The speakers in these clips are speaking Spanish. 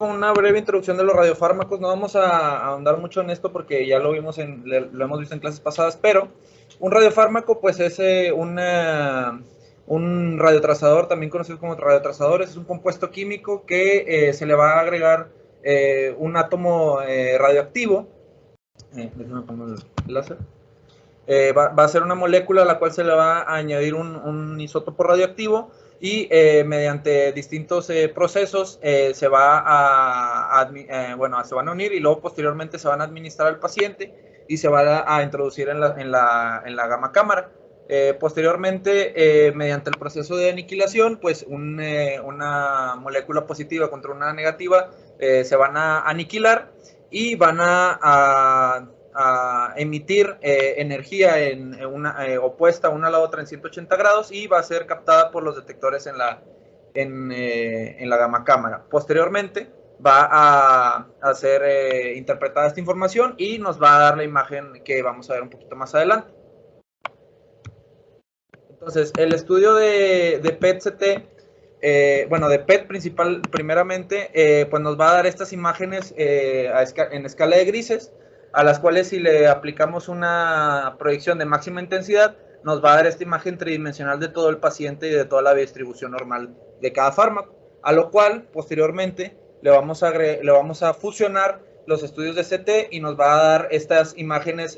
una breve introducción de los radiofármacos. No vamos a ahondar mucho en esto porque ya lo hemos visto en clases pasadas, pero un radiofármaco pues es un radiotrazador, también conocido como radiotrazadores. Es un compuesto químico que se le va a agregar un átomo radioactivo. Déjame poner el láser. Va a ser una molécula a la cual se le va a añadir un isótopo radioactivo y mediante distintos procesos se van a unir y luego posteriormente se van a administrar al paciente y se va a introducir en la gamma cámara. Posteriormente, mediante el proceso de aniquilación, pues una molécula positiva contra una negativa se van a aniquilar y van a emitir energía opuesta una a la otra en 180 grados y va a ser captada por los detectores en la gamma cámara. Posteriormente va a ser interpretada esta información y nos va a dar la imagen que vamos a ver un poquito más adelante. Entonces, el estudio de PET-CT, de PET primeramente, pues nos va a dar estas imágenes en escala de grises, a las cuales si le aplicamos una proyección de máxima intensidad, nos va a dar esta imagen tridimensional de todo el paciente y de toda la distribución normal de cada fármaco, a lo cual posteriormente le vamos a fusionar los estudios de CT y nos va a dar estas imágenes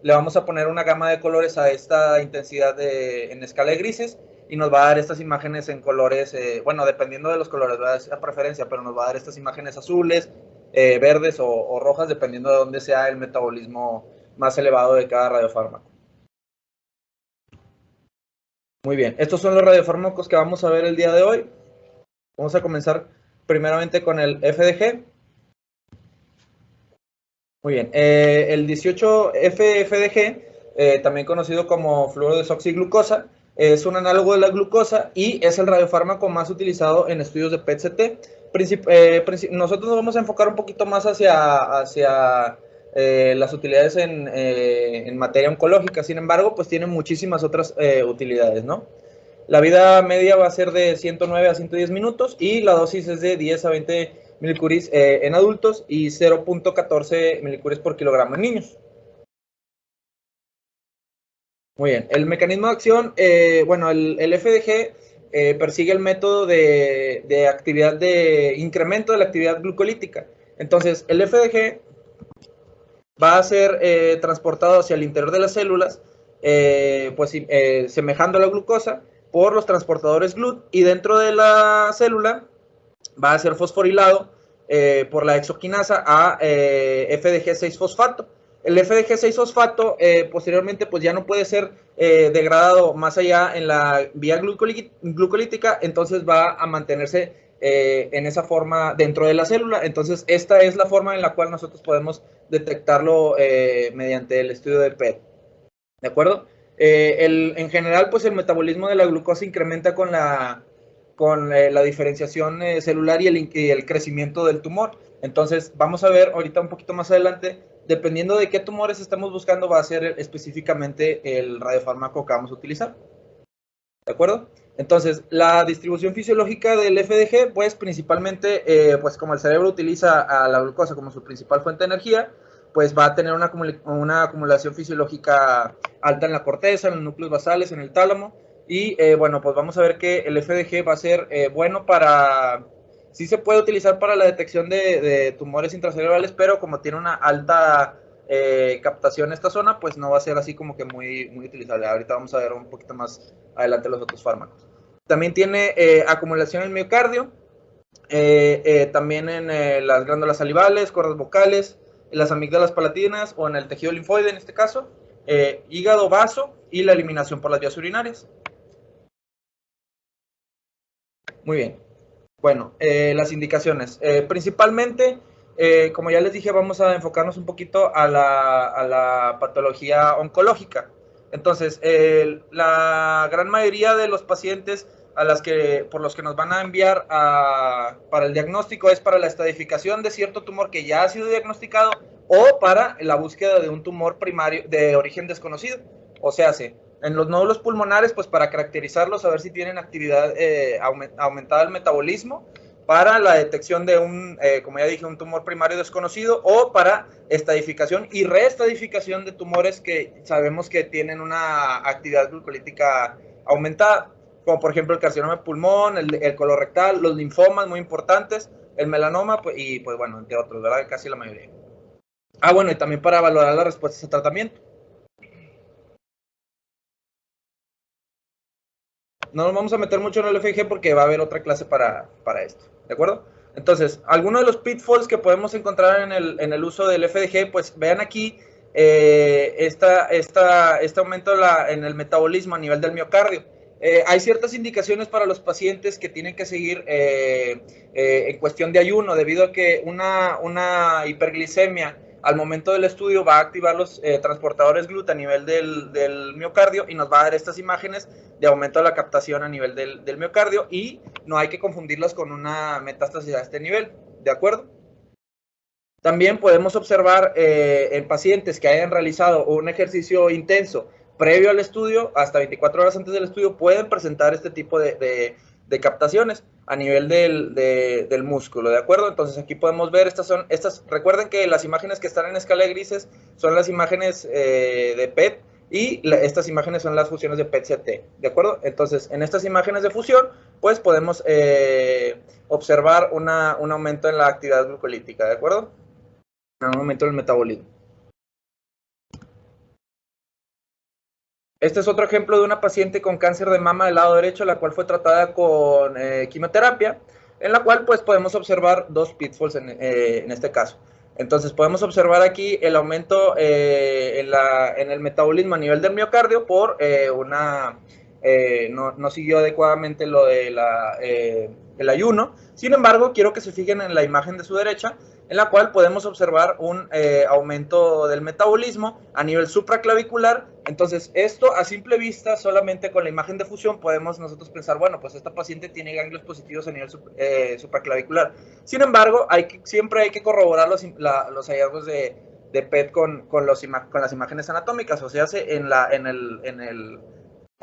le vamos a poner una gama de colores a esta intensidad en escala de grises y nos va a dar estas imágenes en colores, dependiendo de los colores, ¿verdad? Es a preferencia, pero nos va a dar estas imágenes azules, verdes o rojas, dependiendo de dónde sea el metabolismo más elevado de cada radiofármaco. Muy bien, estos son los radiofármacos que vamos a ver el día de hoy. Vamos a comenzar primeramente con el FDG. Muy bien, el 18-FFDG, también conocido como fluorodesoxiglucosa, es un análogo de la glucosa y es el radiofármaco más utilizado en estudios de PET-CT. Nosotros nos vamos a enfocar un poquito más hacia las utilidades en materia oncológica. Sin embargo, pues tiene muchísimas otras utilidades, ¿no? La vida media va a ser de 109 a 110 minutos y la dosis es de 10 a 20 milicuries en adultos y 0.14 milicuries por kilogramo en niños. Muy bien, el mecanismo de acción, el FDG persigue el método de actividad de incremento de la actividad glucolítica. Entonces, el FDG va a ser transportado hacia el interior de las células, semejando a la glucosa, por los transportadores GLUT, y dentro de la célula va a ser fosforilado por la exoquinasa a FDG6-fosfato. El FDG6-fosfato posteriormente pues ya no puede ser degradado más allá en la vía glucolítica, entonces va a mantenerse en esa forma dentro de la célula. Entonces esta es la forma en la cual nosotros podemos detectarlo mediante el estudio de PET. ¿De acuerdo? En general, pues el metabolismo de la glucosa incrementa con la diferenciación celular y el crecimiento del tumor. Entonces, vamos a ver ahorita un poquito más adelante, dependiendo de qué tumores estamos buscando, va a ser específicamente el radiofármaco que vamos a utilizar. ¿De acuerdo? Entonces, la distribución fisiológica del FDG, pues principalmente, pues como el cerebro utiliza a la glucosa como su principal fuente de energía, pues va a tener una acumulación fisiológica alta en la corteza, en los núcleos basales, en el tálamo. Y pues vamos a ver que el FDG va a ser bueno sí se puede utilizar para la detección de tumores intracerebrales, pero como tiene una alta captación esta zona, pues no va a ser así como que muy utilizable. Ahorita vamos a ver un poquito más adelante los otros fármacos. También tiene acumulación en el miocardio, también en las glándulas salivales, cuerdas vocales, en las amígdalas palatinas o en el tejido linfoide en este caso, hígado, vaso y la eliminación por las vías urinarias. Muy bien. Bueno, las indicaciones. Principalmente, como ya les dije, vamos a enfocarnos un poquito a la patología oncológica. Entonces, la gran mayoría de los pacientes por los que nos van a enviar para el diagnóstico es para la estadificación de cierto tumor que ya ha sido diagnosticado o para la búsqueda de un tumor primario de origen desconocido. O sea, en los nódulos pulmonares, pues para caracterizarlos, a ver si tienen actividad aumentada el metabolismo, para la detección de como ya dije, un tumor primario desconocido, o para estadificación y reestadificación de tumores que sabemos que tienen una actividad glucolítica aumentada, como por ejemplo el carcinoma de pulmón, el colorectal, los linfomas muy importantes, el melanoma, pues, y pues bueno, entre otros, ¿verdad? Casi la mayoría. Bueno, y también para valorar las respuestas a tratamiento. No nos vamos a meter mucho en el FG porque va a haber otra clase para esto, ¿de acuerdo? Entonces, algunos de los pitfalls que podemos encontrar en el uso del FDG, pues vean aquí este aumento en el metabolismo a nivel del miocardio. Hay ciertas indicaciones para los pacientes que tienen que seguir en cuestión de ayuno, debido a que una hiperglicemia al momento del estudio va a activar los transportadores GLUT a nivel del miocardio y nos va a dar estas imágenes de aumento de la captación a nivel del miocardio, y no hay que confundirlas con una metástasis a este nivel, ¿de acuerdo? También podemos observar en pacientes que hayan realizado un ejercicio intenso previo al estudio, hasta 24 horas antes del estudio, pueden presentar este tipo de captaciones a nivel del músculo, ¿de acuerdo? Entonces aquí podemos ver, recuerden que las imágenes que están en escala de grises son las imágenes de PET, y estas imágenes son las fusiones de PET-CT, ¿de acuerdo? Entonces, en estas imágenes de fusión, pues podemos observar un aumento en la actividad glucolítica, ¿de acuerdo? Un aumento del metabolismo. Este es otro ejemplo de una paciente con cáncer de mama del lado derecho, la cual fue tratada con quimioterapia, en la cual pues podemos observar dos pitfalls en este caso. Entonces podemos observar aquí el aumento en el metabolismo a nivel del miocardio por no siguió adecuadamente lo de el ayuno. Sin embargo, quiero que se fijen en la imagen de su derecha, en la cual podemos observar un aumento del metabolismo a nivel supraclavicular. Entonces, esto a simple vista, solamente con la imagen de fusión, podemos nosotros pensar, bueno, pues esta paciente tiene ganglios positivos a nivel supraclavicular. Sin embargo, siempre hay que corroborar los hallazgos de PET con las imágenes anatómicas, o sea, en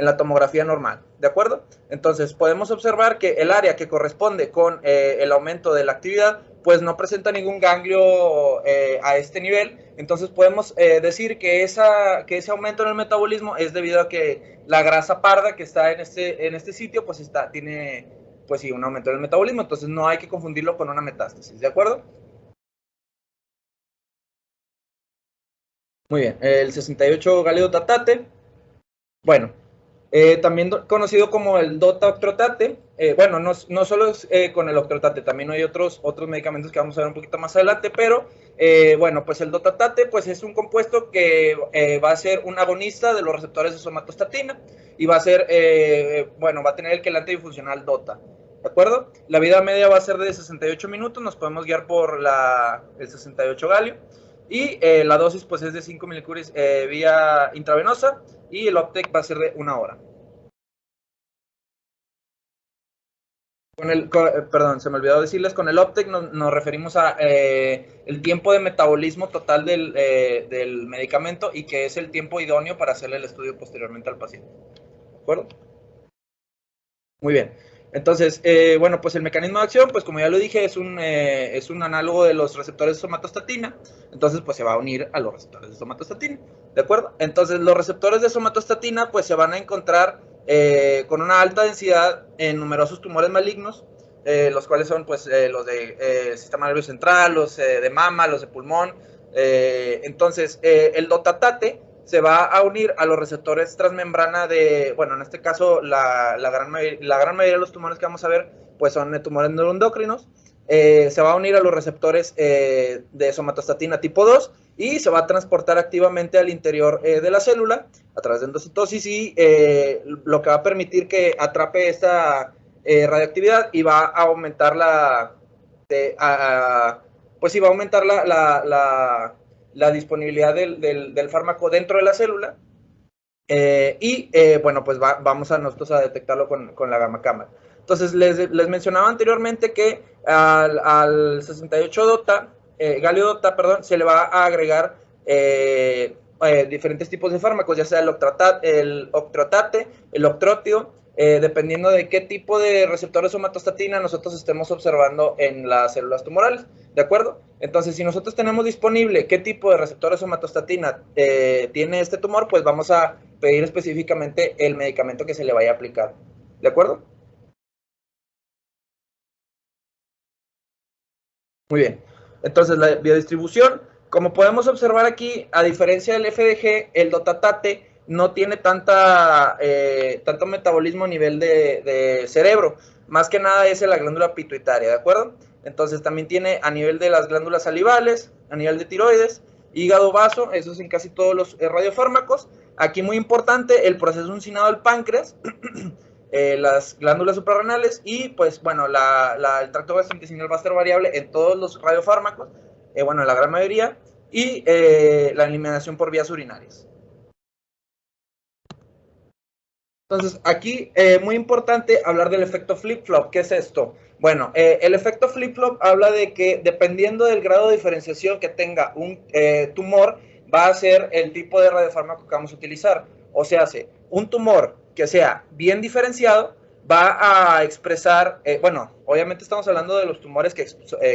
la tomografía normal, ¿de acuerdo? Entonces, podemos observar que el área que corresponde con el aumento de la actividad, pues no presenta ningún ganglio a este nivel. Entonces, podemos decir que ese aumento en el metabolismo es debido a que la grasa parda que está en este sitio, pues tiene, pues sí, un aumento en el metabolismo. Entonces, no hay que confundirlo con una metástasis, ¿de acuerdo? Muy bien, el 68 galeotatate, bueno, también conocido como el DOTA-octrotate. Bueno, no solo es con el octrotate, también hay otros medicamentos que vamos a ver un poquito más adelante, pero bueno, pues el DOTATATE pues es un compuesto que va a ser un agonista de los receptores de somatostatina, y va a ser, bueno, va a tener el quelante bifuncional DOTA, ¿de acuerdo? La vida media va a ser de 68 minutos, nos podemos guiar por el 68 galio, y la dosis pues es de 5 milicuries vía intravenosa, y el uptake va a ser de 1 hora. Perdón, se me olvidó decirles, con el uptake nos referimos a el tiempo de metabolismo total del medicamento, y que es el tiempo idóneo para hacerle el estudio posteriormente al paciente. ¿De acuerdo? Muy bien. Entonces, bueno, pues el mecanismo de acción, pues como ya lo dije, es un análogo de los receptores de somatostatina. Entonces, pues se va a unir a los receptores de somatostatina, ¿de acuerdo? Entonces, los receptores de somatostatina, pues se van a encontrar con una alta densidad en numerosos tumores malignos, los cuales son, pues, los de sistema nervioso central, los de mama, los de pulmón. Entonces, el dotatate se va a unir a los receptores transmembrana bueno, en este caso la gran mayoría de los tumores que vamos a ver pues son tumores neuroendocrinos. Se va a unir a los receptores de somatostatina tipo 2, y se va a transportar activamente al interior de la célula a través de endocitosis, y lo que va a permitir que atrape esta radioactividad, y va a aumentar pues sí, va a aumentar la disponibilidad del fármaco dentro de la célula, bueno, pues vamos nosotros a detectarlo con la gamma cámara. Entonces, les mencionaba anteriormente que al 68 galio DOTA, perdón, se le va a agregar diferentes tipos de fármacos, ya sea el octrotate, el octrótido, dependiendo de qué tipo de receptores somatostatina nosotros estemos observando en las células tumorales, ¿de acuerdo? Entonces, si nosotros tenemos disponible qué tipo de receptores somatostatina tiene este tumor, pues vamos a pedir específicamente el medicamento que se le vaya a aplicar, ¿de acuerdo? Muy bien. Entonces, la biodistribución, como podemos observar aquí, a diferencia del FDG, el dotatate no tiene tanto metabolismo a nivel de cerebro. Más que nada es en la glándula pituitaria, ¿de acuerdo? Entonces, también tiene a nivel de las glándulas salivales, a nivel de tiroides, hígado, vaso, eso es en casi todos los radiofármacos. Aquí muy importante, el proceso uncinado del páncreas, las glándulas suprarrenales y pues bueno, el tracto gastrointestinal va a ser variable en todos los radiofármacos, bueno, en la gran mayoría, y la eliminación por vías urinarias. Entonces, aquí, muy importante hablar del efecto flip-flop. ¿Qué es esto? Bueno, el efecto flip-flop habla de que dependiendo del grado de diferenciación que tenga un tumor, va a ser el tipo de radiofármaco que vamos a utilizar. O sea, un tumor que sea bien diferenciado va a expresar, bueno, obviamente estamos hablando de los tumores que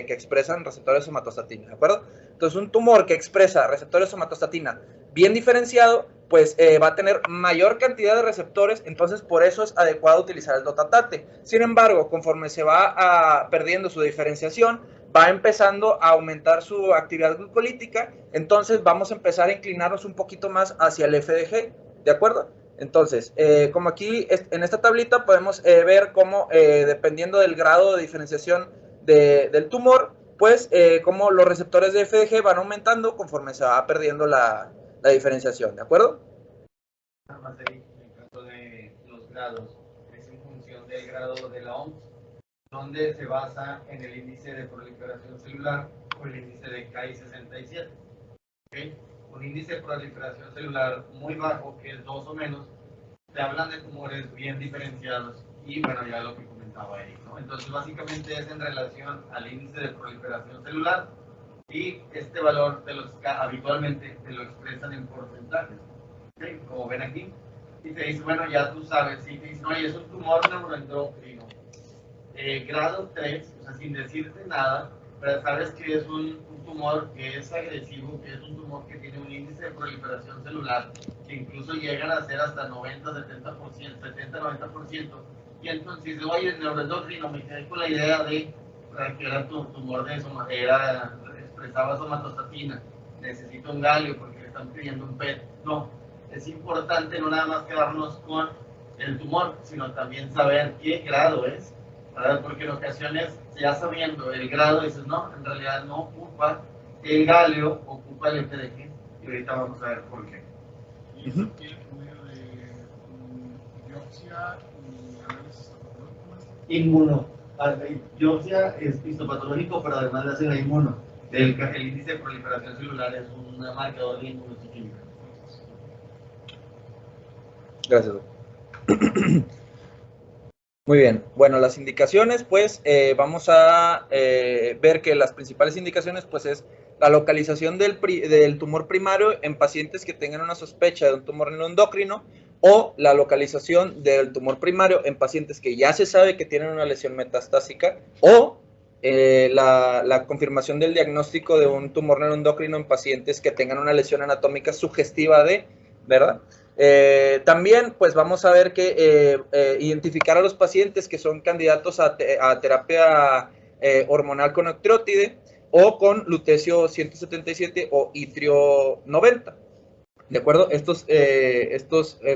expresan receptores somatostatina, ¿de acuerdo? Entonces, un tumor que expresa receptores somatostatina bien diferenciado, pues va a tener mayor cantidad de receptores, entonces por eso es adecuado utilizar el dotatate. Sin embargo, conforme se va perdiendo su diferenciación, va empezando a aumentar su actividad glucolítica, entonces vamos a empezar a inclinarnos un poquito más hacia el FDG, ¿de acuerdo? Entonces, como aquí en esta tablita podemos ver cómo, dependiendo del grado de diferenciación del tumor, pues cómo los receptores de FDG van aumentando conforme se va perdiendo la diferenciación, ¿de acuerdo? Nada más en el caso de los grados, es en función del grado de la OMS, donde se basa en el índice de proliferación celular o el índice de KI67. ¿Okay? Un índice de proliferación celular muy bajo, que es 2 o menos, te hablan de tumores bien diferenciados y bueno, ya lo que comentaba Eric, ¿no? Entonces, básicamente es en relación al índice de proliferación celular y este valor habitualmente te lo expresan en porcentajes, ¿okay? Como ven aquí, y te dice, bueno, ya tú sabes, si te dicen, oye, es un tumor neuroendocrino, grado 3, o sea, sin decirte nada, pero sabes que es un tumor que es agresivo, que es un tumor que tiene un índice de proliferación celular, que incluso llegan a ser hasta 90, 70%, 70, 90%, y entonces, oye, el neuroendocrino, me quedé con la idea de que era tu tumor expresaba somatostatina, necesito un galio porque le están pidiendo un PET. No, es importante no nada más quedarnos con el tumor, sino también saber qué grado es, ¿verdad? Porque en ocasiones, ya sabiendo el grado, dices, no, en realidad no ocupa el galio, ocupa el FDG, y ahorita vamos a ver por qué. Y eso tiene por medio de biopsia y análisis patológico. Inmuno. Biopsia es histopatológico, pero además le hacen la inmuno. El índice de proliferación celular es un marcador de inmunohistoquímica. Gracias. Muy bien, bueno, las indicaciones, pues vamos a ver que las principales indicaciones, pues es la localización del tumor primario en pacientes que tengan una sospecha de un tumor neuroendocrino o la localización del tumor primario en pacientes que ya se sabe que tienen una lesión metastásica o la confirmación del diagnóstico de un tumor neuroendocrino en pacientes que tengan una lesión anatómica sugestiva de, ¿verdad? También, pues vamos a ver que identificar a los pacientes que son candidatos a terapia hormonal con octreotide o con lutecio 177 o itrio 90. ¿De acuerdo? Estos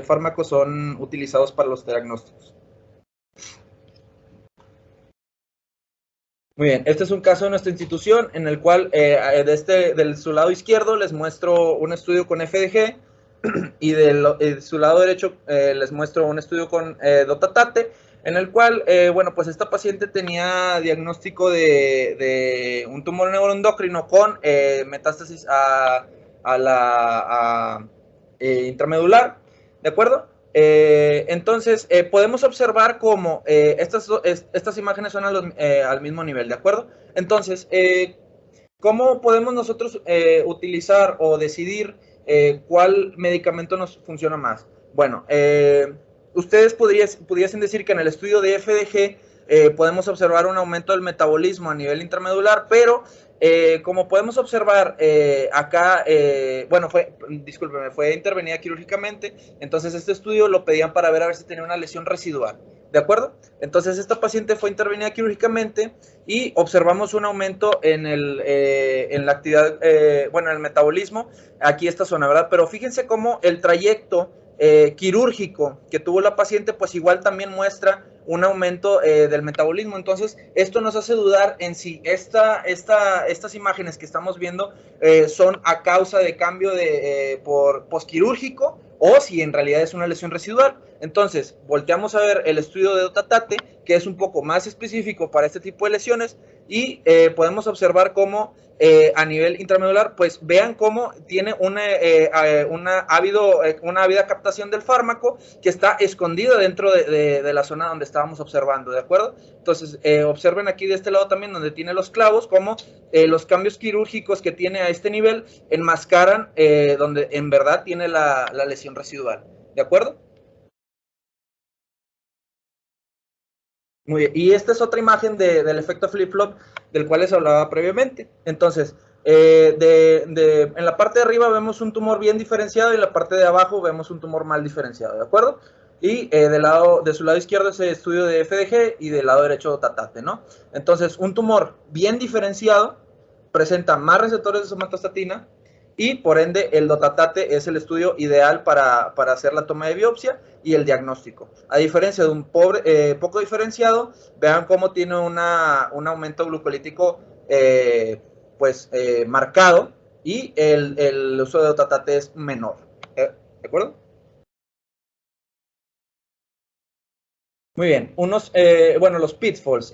fármacos son utilizados para los diagnósticos. Muy bien, este es un caso de nuestra institución en el cual de su lado izquierdo les muestro un estudio con FDG y de su lado derecho les muestro un estudio con dotatate, en el cual, bueno, pues esta paciente tenía diagnóstico de un tumor neuroendocrino con metástasis a la intramedular, ¿de acuerdo? Entonces, podemos observar cómo estas imágenes son al mismo nivel, ¿de acuerdo? Entonces, ¿cómo podemos nosotros utilizar o decidir cuál medicamento nos funciona más? Bueno, ustedes pudiesen decir que en el estudio de FDG podemos observar un aumento del metabolismo a nivel intramedular, pero como podemos observar acá, bueno, fue intervenida quirúrgicamente, entonces este estudio lo pedían para ver a ver si tenía una lesión residual, ¿de acuerdo? Entonces esta paciente fue intervenida quirúrgicamente y observamos un aumento en la actividad, bueno, en el metabolismo, aquí esta zona, ¿verdad? Pero fíjense cómo el trayecto quirúrgico que tuvo la paciente, pues igual también muestra un aumento del metabolismo. Entonces, esto nos hace dudar en si estas imágenes que estamos viendo son a causa de cambio por posquirúrgico o si en realidad es una lesión residual. Entonces, volteamos a ver el estudio de Dotatate, que es un poco más específico para este tipo de lesiones, y podemos observar cómo a nivel intramedular, pues vean cómo tiene una ávida captación del fármaco que está escondida dentro de la zona donde estábamos observando, ¿de acuerdo? Entonces, observen aquí de este lado también donde tiene los clavos, cómo los cambios quirúrgicos que tiene a este nivel enmascaran donde en verdad tiene la lesión residual, ¿de acuerdo? Muy bien, y esta es otra imagen del efecto flip-flop del cual les hablaba previamente. Entonces, en la parte de arriba vemos un tumor bien diferenciado y en la parte de abajo vemos un tumor mal diferenciado, ¿de acuerdo? Y de su lado izquierdo es el estudio de FDG y del lado derecho Dotatate, ¿no? Entonces, un tumor bien diferenciado presenta más receptores de somatostatina y por ende el Dotatate es el estudio ideal para hacer la toma de biopsia y el diagnóstico. A diferencia de un poco diferenciado, vean cómo tiene un aumento glucolítico marcado y el uso de Dotatate es menor. ¿De acuerdo? Muy bien, los pitfalls.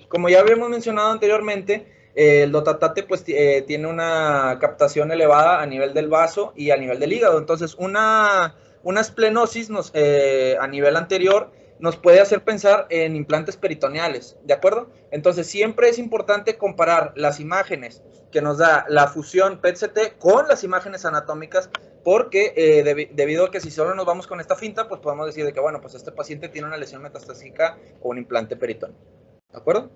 Como ya habíamos mencionado anteriormente, el Dotatate pues tiene una captación elevada a nivel del vaso y a nivel del hígado. Entonces, una esplenosis a nivel anterior nos puede hacer pensar en implantes peritoneales, ¿de acuerdo? Entonces, siempre es importante comparar las imágenes que nos da la fusión PET-CT con las imágenes anatómicas, porque debido a que si solo nos vamos con esta finta, pues podemos decir de que, bueno, pues este paciente tiene una lesión metastásica o un implante peritoneo, ¿de acuerdo?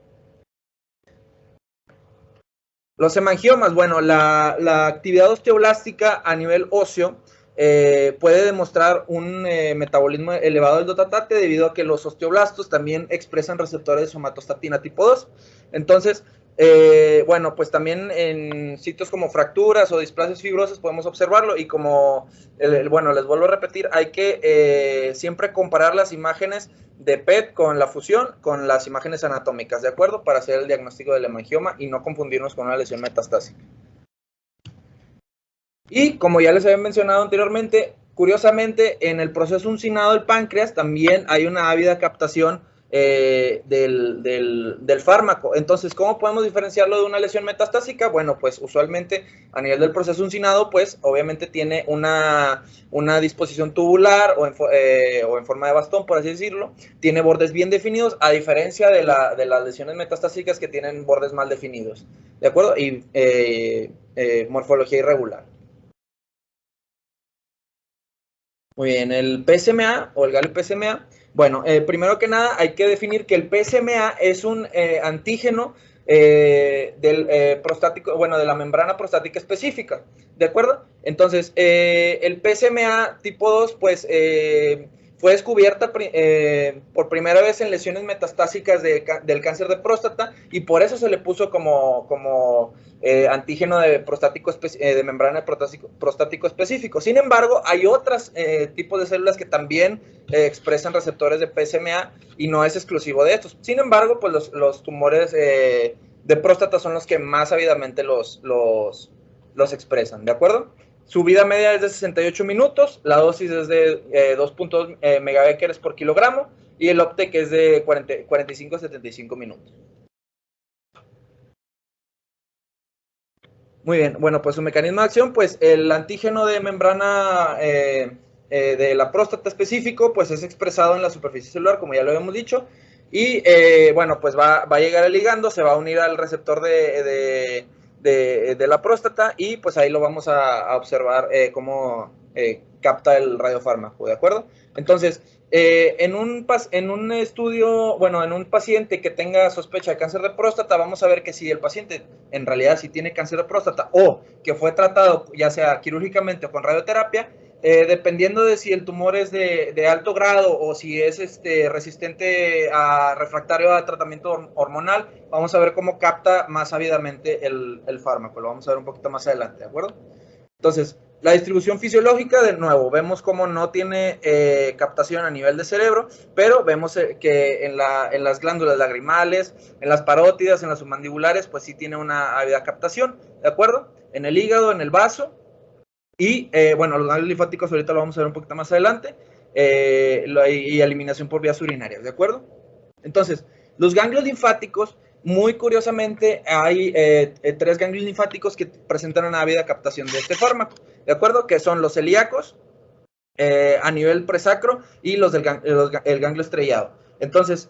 Los hemangiomas, bueno, la actividad osteoblástica a nivel óseo puede demostrar un metabolismo elevado del Dotatate debido a que los osteoblastos también expresan receptores de somatostatina tipo 2. Entonces, pues también en sitios como fracturas o displasias fibrosas podemos observarlo y como, les vuelvo a repetir, hay que siempre comparar las imágenes de PET con la fusión con las imágenes anatómicas, ¿de acuerdo? Para hacer el diagnóstico del hemangioma y no confundirnos con una lesión metastásica. Y como ya les había mencionado anteriormente, curiosamente, en el proceso uncinado del páncreas también hay una ávida captación del fármaco. Entonces, ¿cómo podemos diferenciarlo de una lesión metastásica? Bueno, pues usualmente a nivel del proceso uncinado, pues obviamente tiene una disposición tubular o en forma de bastón, por así decirlo. Tiene bordes bien definidos, a diferencia de las lesiones metastásicas que tienen bordes mal definidos, ¿de acuerdo? Y morfología irregular. Muy bien, el PSMA o el galio-PSMA. Bueno, primero que nada hay que definir que el PSMA es un antígeno del prostático, de la membrana prostática específica, ¿de acuerdo? Entonces, el PSMA tipo 2, pues, fue descubierta por primera vez en lesiones metastásicas del cáncer de próstata y por eso se le puso como antígeno de membrana prostático específico. Sin embargo, hay otros tipos de células que también expresan receptores de PSMA y no es exclusivo de estos. Sin embargo, pues los tumores de próstata son los que más ávidamente los expresan, ¿de acuerdo? Su vida media es de 68 minutos, la dosis es de 2.2 megabecquerels por kilogramo y el OPTEC es de 45 a 75 minutos. Muy bien, bueno, pues su mecanismo de acción, pues el antígeno de membrana de la próstata específico, pues es expresado en la superficie celular, como ya lo habíamos dicho, y pues va a llegar al ligando, se va a unir al receptor de la próstata y pues ahí lo vamos a observar cómo capta el radiofármaco, ¿de acuerdo? Entonces, en un estudio, bueno, en un paciente que tenga sospecha de cáncer de próstata, vamos a ver que si el paciente en realidad sí tiene cáncer de próstata o que fue tratado ya sea quirúrgicamente o con radioterapia, dependiendo de si el tumor es de alto grado o si es resistente a refractario a tratamiento hormonal, vamos a ver cómo capta más ávidamente el fármaco. Lo vamos a ver un poquito más adelante, ¿de acuerdo? Entonces, la distribución fisiológica, de nuevo, vemos cómo no tiene captación a nivel de cerebro, pero vemos que en las glándulas lagrimales, en las parótidas, en las submandibulares, pues sí tiene una ávida captación, ¿de acuerdo? En el hígado, en el vaso, y bueno, los ganglios linfáticos ahorita lo vamos a ver un poquito más adelante, y eliminación por vías urinarias, ¿de acuerdo? Entonces, los ganglios linfáticos, muy curiosamente, hay 3 ganglios linfáticos que presentan una ávida captación de este fármaco, ¿de acuerdo? Que son los celíacos a nivel presacro y el ganglio estrellado. Entonces,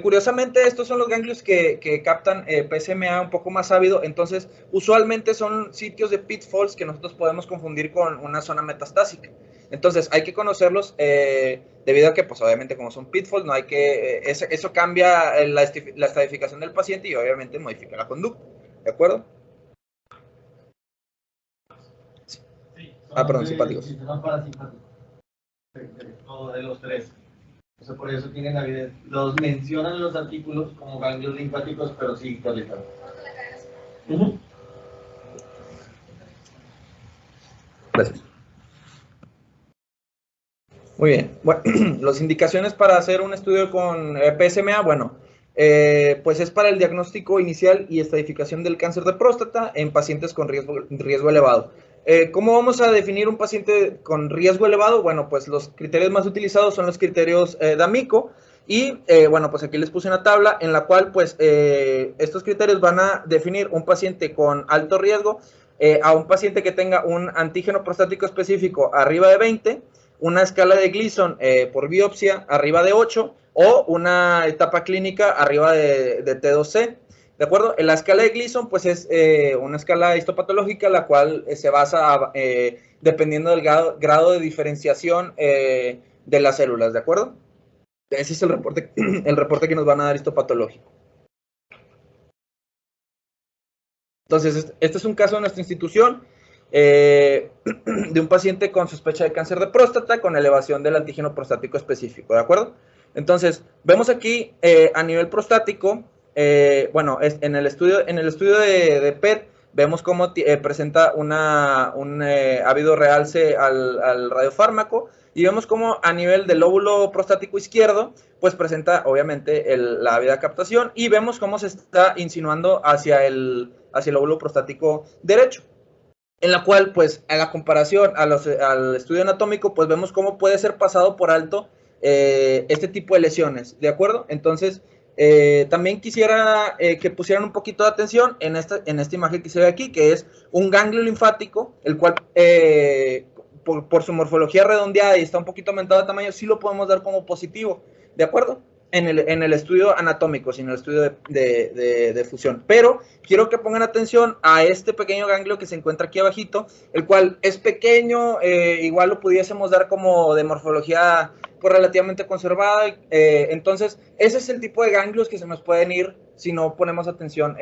curiosamente, estos son los ganglios que captan PSMA un poco más ávido, entonces usualmente son sitios de pitfalls que nosotros podemos confundir con una zona metastásica. Entonces hay que conocerlos debido a que, pues obviamente como son pitfalls, no hay que, eso cambia la estratificación del paciente y obviamente modifica la conducta, ¿de acuerdo? Sí, perdón, simpáticos. Sistema parasimpático. Todo de los 3. O sea, por eso tienen avidez. Los mencionan en los artículos como ganglios linfáticos, pero sí colectados. Gracias. Muy bien. Bueno, las indicaciones para hacer un estudio con PSMA, bueno, pues es para el diagnóstico inicial y estadificación del cáncer de próstata en pacientes con riesgo elevado. ¿Cómo vamos a definir un paciente con riesgo elevado? Bueno, pues los criterios más utilizados son los criterios D'Amico y, bueno, pues aquí les puse una tabla en la cual, pues, estos criterios van a definir un paciente con alto riesgo a un paciente que tenga un antígeno prostático específico arriba de 20, una escala de Gleason por biopsia arriba de 8 o una etapa clínica arriba de T2C. ¿De acuerdo? En la escala de Gleason, pues es una escala histopatológica, la cual se basa dependiendo del grado de diferenciación de las células, ¿de acuerdo? Ese es el reporte que nos van a dar histopatológico. Entonces, este es un caso de nuestra institución de un paciente con sospecha de cáncer de próstata con elevación del antígeno prostático específico, ¿de acuerdo? Entonces, vemos aquí a nivel prostático, bueno, en el estudio de PET, vemos cómo presenta un ávido realce al radiofármaco y vemos cómo a nivel del lóbulo prostático izquierdo, pues presenta obviamente la ávida captación y vemos cómo se está insinuando hacia el lóbulo prostático derecho, en la cual, pues, a la comparación al estudio anatómico, pues vemos cómo puede ser pasado por alto este tipo de lesiones, ¿de acuerdo? Entonces, también quisiera que pusieran un poquito de atención en esta imagen que se ve aquí, que es un ganglio linfático, el cual, por su morfología redondeada y está un poquito aumentado de tamaño, sí lo podemos dar como positivo, ¿de acuerdo? En el estudio anatómico, sin el estudio de fusión. Pero quiero que pongan atención a este pequeño ganglio que se encuentra aquí abajito, el cual es pequeño, igual lo pudiésemos dar como de morfología pues, relativamente conservada. Entonces, ese es el tipo de ganglios que se nos pueden ir si no ponemos atención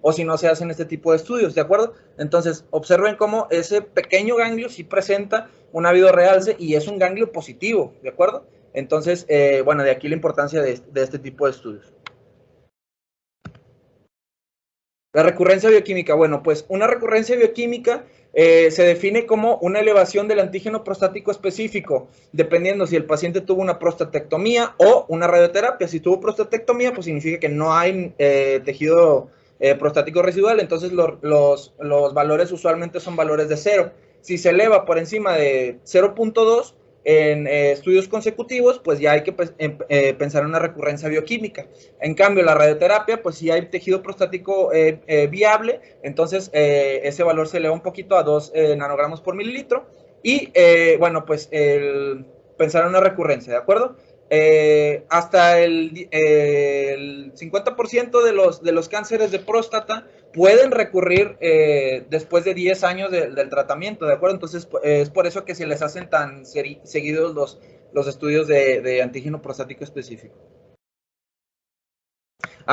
o si no se hacen este tipo de estudios, ¿de acuerdo? Entonces, observen cómo ese pequeño ganglio sí presenta un ávido realce y es un ganglio positivo, ¿de acuerdo? Entonces, bueno, de aquí la importancia de este tipo de estudios. La recurrencia bioquímica. Bueno, pues una recurrencia bioquímica se define como una elevación del antígeno prostático específico, dependiendo si el paciente tuvo una prostatectomía o una radioterapia. Si tuvo prostatectomía, pues significa que no hay tejido prostático residual, entonces los valores usualmente son valores de 0. Si se eleva por encima de 0.2, en estudios consecutivos, pues ya hay que pensar en una recurrencia bioquímica. En cambio, la radioterapia, pues si hay tejido prostático viable, entonces ese valor se eleva un poquito a 2 nanogramos por mililitro. Y bueno, pues pensar en una recurrencia, ¿de acuerdo? hasta el 50% de los cánceres de próstata pueden recurrir después de 10 años del tratamiento, ¿de acuerdo? Entonces, es por eso que se les hacen tan seguidos los estudios de antígeno prostático específico.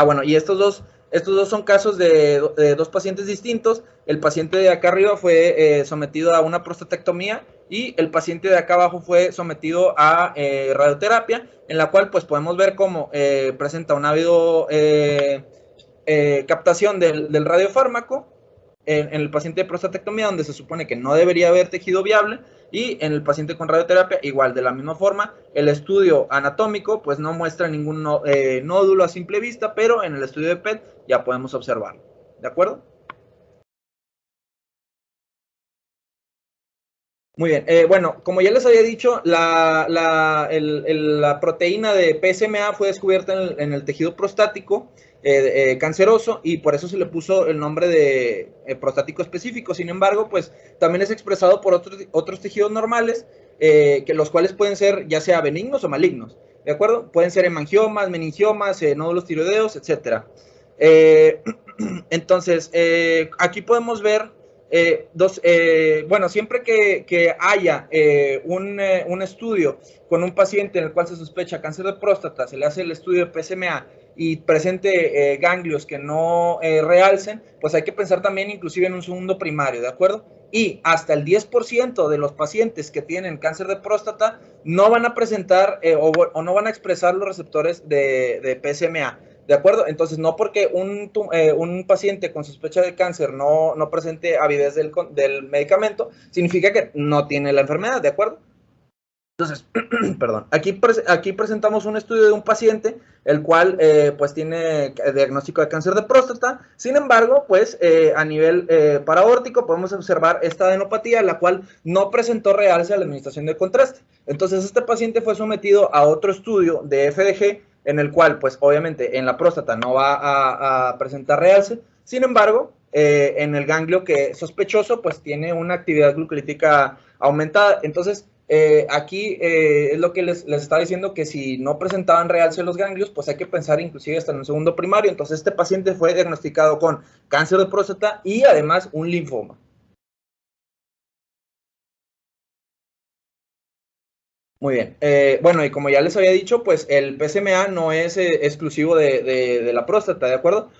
Bueno, y estos dos son casos de dos pacientes distintos. El paciente de acá arriba fue sometido a una prostatectomía y el paciente de acá abajo fue sometido a radioterapia, en la cual pues podemos ver cómo presenta un ávido captación del radiofármaco en el paciente de prostatectomía, donde se supone que no debería haber tejido viable, y en el paciente con radioterapia, igual, de la misma forma. El estudio anatómico, pues no muestra ningún nódulo a simple vista, pero en el estudio de PET ya podemos observarlo, ¿de acuerdo? Muy bien, bueno, como ya les había dicho, la proteína de PSMA fue descubierta en el tejido prostático canceroso, y por eso se le puso el nombre de prostático específico. Sin embargo, pues también es expresado por otros tejidos normales, que los cuales pueden ser ya sea benignos o malignos, ¿de acuerdo? Pueden ser hemangiomas, meningiomas, nódulos tiroideos, etcétera. Entonces, aquí podemos ver bueno, siempre que haya un estudio con un paciente en el cual se sospecha cáncer de próstata, se le hace el estudio de PSMA y presente ganglios que no realcen, pues hay que pensar también inclusive en un segundo primario, ¿de acuerdo? Y hasta el 10% de los pacientes que tienen cáncer de próstata no van a presentar o no van a expresar los receptores de PSMA. ¿De acuerdo? Entonces, no porque un paciente con sospecha de cáncer no presente avidez del medicamento, significa que no tiene la enfermedad, ¿de acuerdo? Entonces, perdón, aquí presentamos un estudio de un paciente, el cual pues tiene diagnóstico de cáncer de próstata. Sin embargo, pues a nivel paraórtico podemos observar esta adenopatía, la cual no presentó realce a la administración de contraste. Entonces, este paciente fue sometido a otro estudio de FDG, en el cual, pues obviamente en la próstata no va a presentar realce. Sin embargo, en el ganglio que es sospechoso, pues tiene una actividad glucolítica aumentada. Entonces, aquí es lo que les estaba diciendo, que si no presentaban realce los ganglios, pues hay que pensar inclusive hasta en un segundo primario. Entonces, este paciente fue diagnosticado con cáncer de próstata y además un linfoma. Muy bien. Bueno, y como ya les había dicho, pues el PSMA no es exclusivo de la próstata, ¿de acuerdo?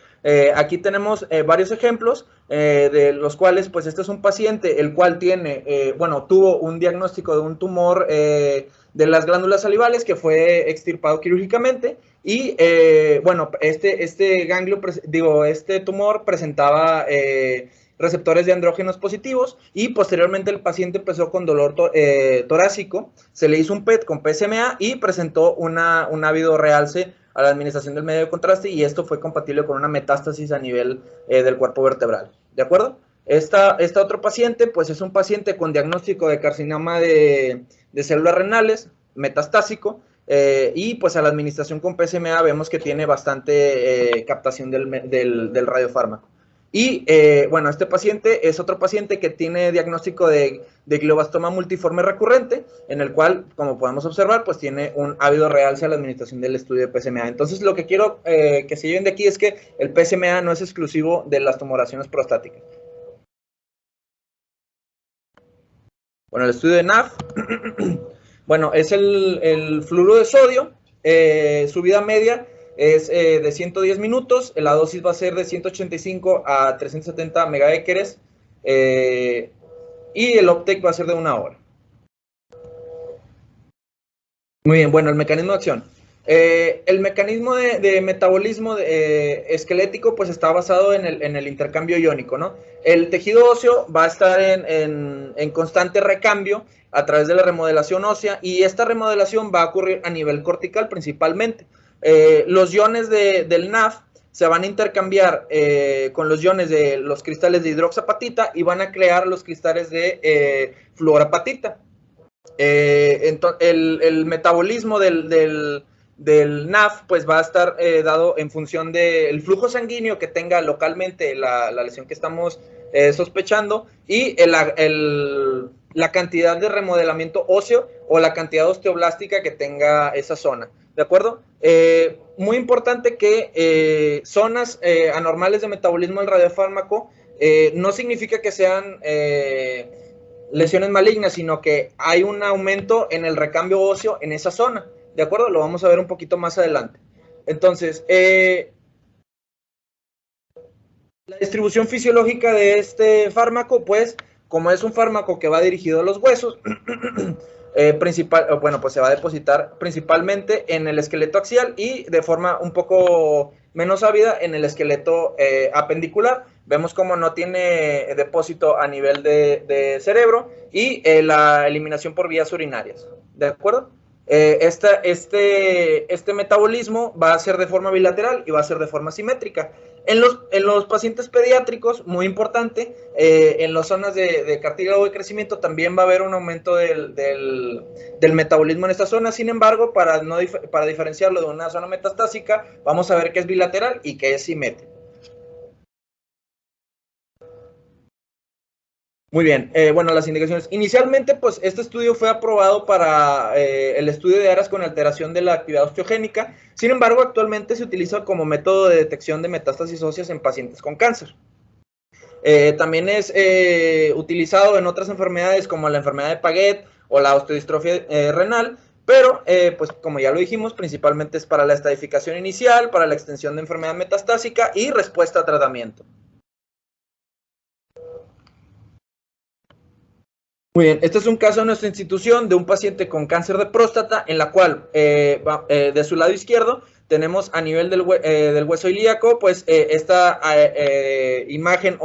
Aquí tenemos varios ejemplos, de los cuales, pues este es un paciente el cual tuvo un diagnóstico de un tumor de las glándulas salivales que fue extirpado quirúrgicamente, y bueno, este tumor presentaba receptores de andrógenos positivos, y posteriormente el paciente empezó con dolor torácico. Se le hizo un PET con PSMA y presentó un ávido realce a la administración del medio de contraste, y esto fue compatible con una metástasis a nivel del cuerpo vertebral, ¿de acuerdo? Esta otro paciente, pues es un paciente con diagnóstico de carcinoma de células renales metastásico, y pues a la administración con PSMA vemos que tiene bastante captación del radiofármaco. Y bueno, este paciente es otro paciente que tiene diagnóstico de glioblastoma multiforme recurrente, en el cual, como podemos observar, pues tiene un ávido realce a la administración del estudio de PSMA. Entonces, lo que quiero que se lleven de aquí es que el PSMA no es exclusivo de las tumoraciones prostáticas. Bueno, el estudio de NAF, bueno, es el fluoruro de sodio, su vida media es de 110 minutos, la dosis va a ser de 185 a 370 megabecquerels, y el uptake va a ser de 1 hora. Muy bien, bueno, el mecanismo de acción. El mecanismo de metabolismo esquelético pues está basado en el intercambio iónico, ¿no? El tejido óseo va a estar en constante recambio a través de la remodelación ósea, y esta remodelación va a ocurrir a nivel cortical principalmente. Los iones del NAF se van a intercambiar con los iones de los cristales de hidroxapatita y van a crear los cristales de fluorapatita. El metabolismo del NAF pues va a estar dado en función del flujo sanguíneo que tenga localmente la lesión que estamos sospechando, y la cantidad de remodelamiento óseo o la cantidad osteoblástica que tenga esa zona, ¿de acuerdo? Muy importante que zonas anormales de metabolismo del radiofármaco no significa que sean lesiones malignas, sino que hay un aumento en el recambio óseo en esa zona, ¿de acuerdo? Lo vamos a ver un poquito más adelante. Entonces, la distribución fisiológica de este fármaco, pues, como es un fármaco que va dirigido a los huesos, pues se va a depositar principalmente en el esqueleto axial y de forma un poco menos ávida en el esqueleto apendicular. Vemos como no tiene depósito a nivel de cerebro y la eliminación por vías urinarias, ¿de acuerdo? Este metabolismo va a ser de forma bilateral y va a ser de forma simétrica. En los pacientes pediátricos, muy importante, en las zonas de cartílago de crecimiento también va a haber un aumento del metabolismo en esta zona. Sin embargo, para diferenciarlo de una zona metastásica, vamos a ver que es bilateral y que es simétrico. Muy bien, bueno, las indicaciones. Inicialmente, pues, este estudio fue aprobado para el estudio de áreas con alteración de la actividad osteogénica. Sin embargo, actualmente se utiliza como método de detección de metástasis óseas en pacientes con cáncer. También es utilizado en otras enfermedades como la enfermedad de Paget o la osteodistrofia renal, pero, pues, como ya lo dijimos, principalmente es para la estadificación inicial, para la extensión de enfermedad metastásica y respuesta a tratamiento. Muy bien, este es un caso de nuestra institución de un paciente con cáncer de próstata, en la cual de su lado izquierdo tenemos a nivel del hueso ilíaco, pues esta imagen,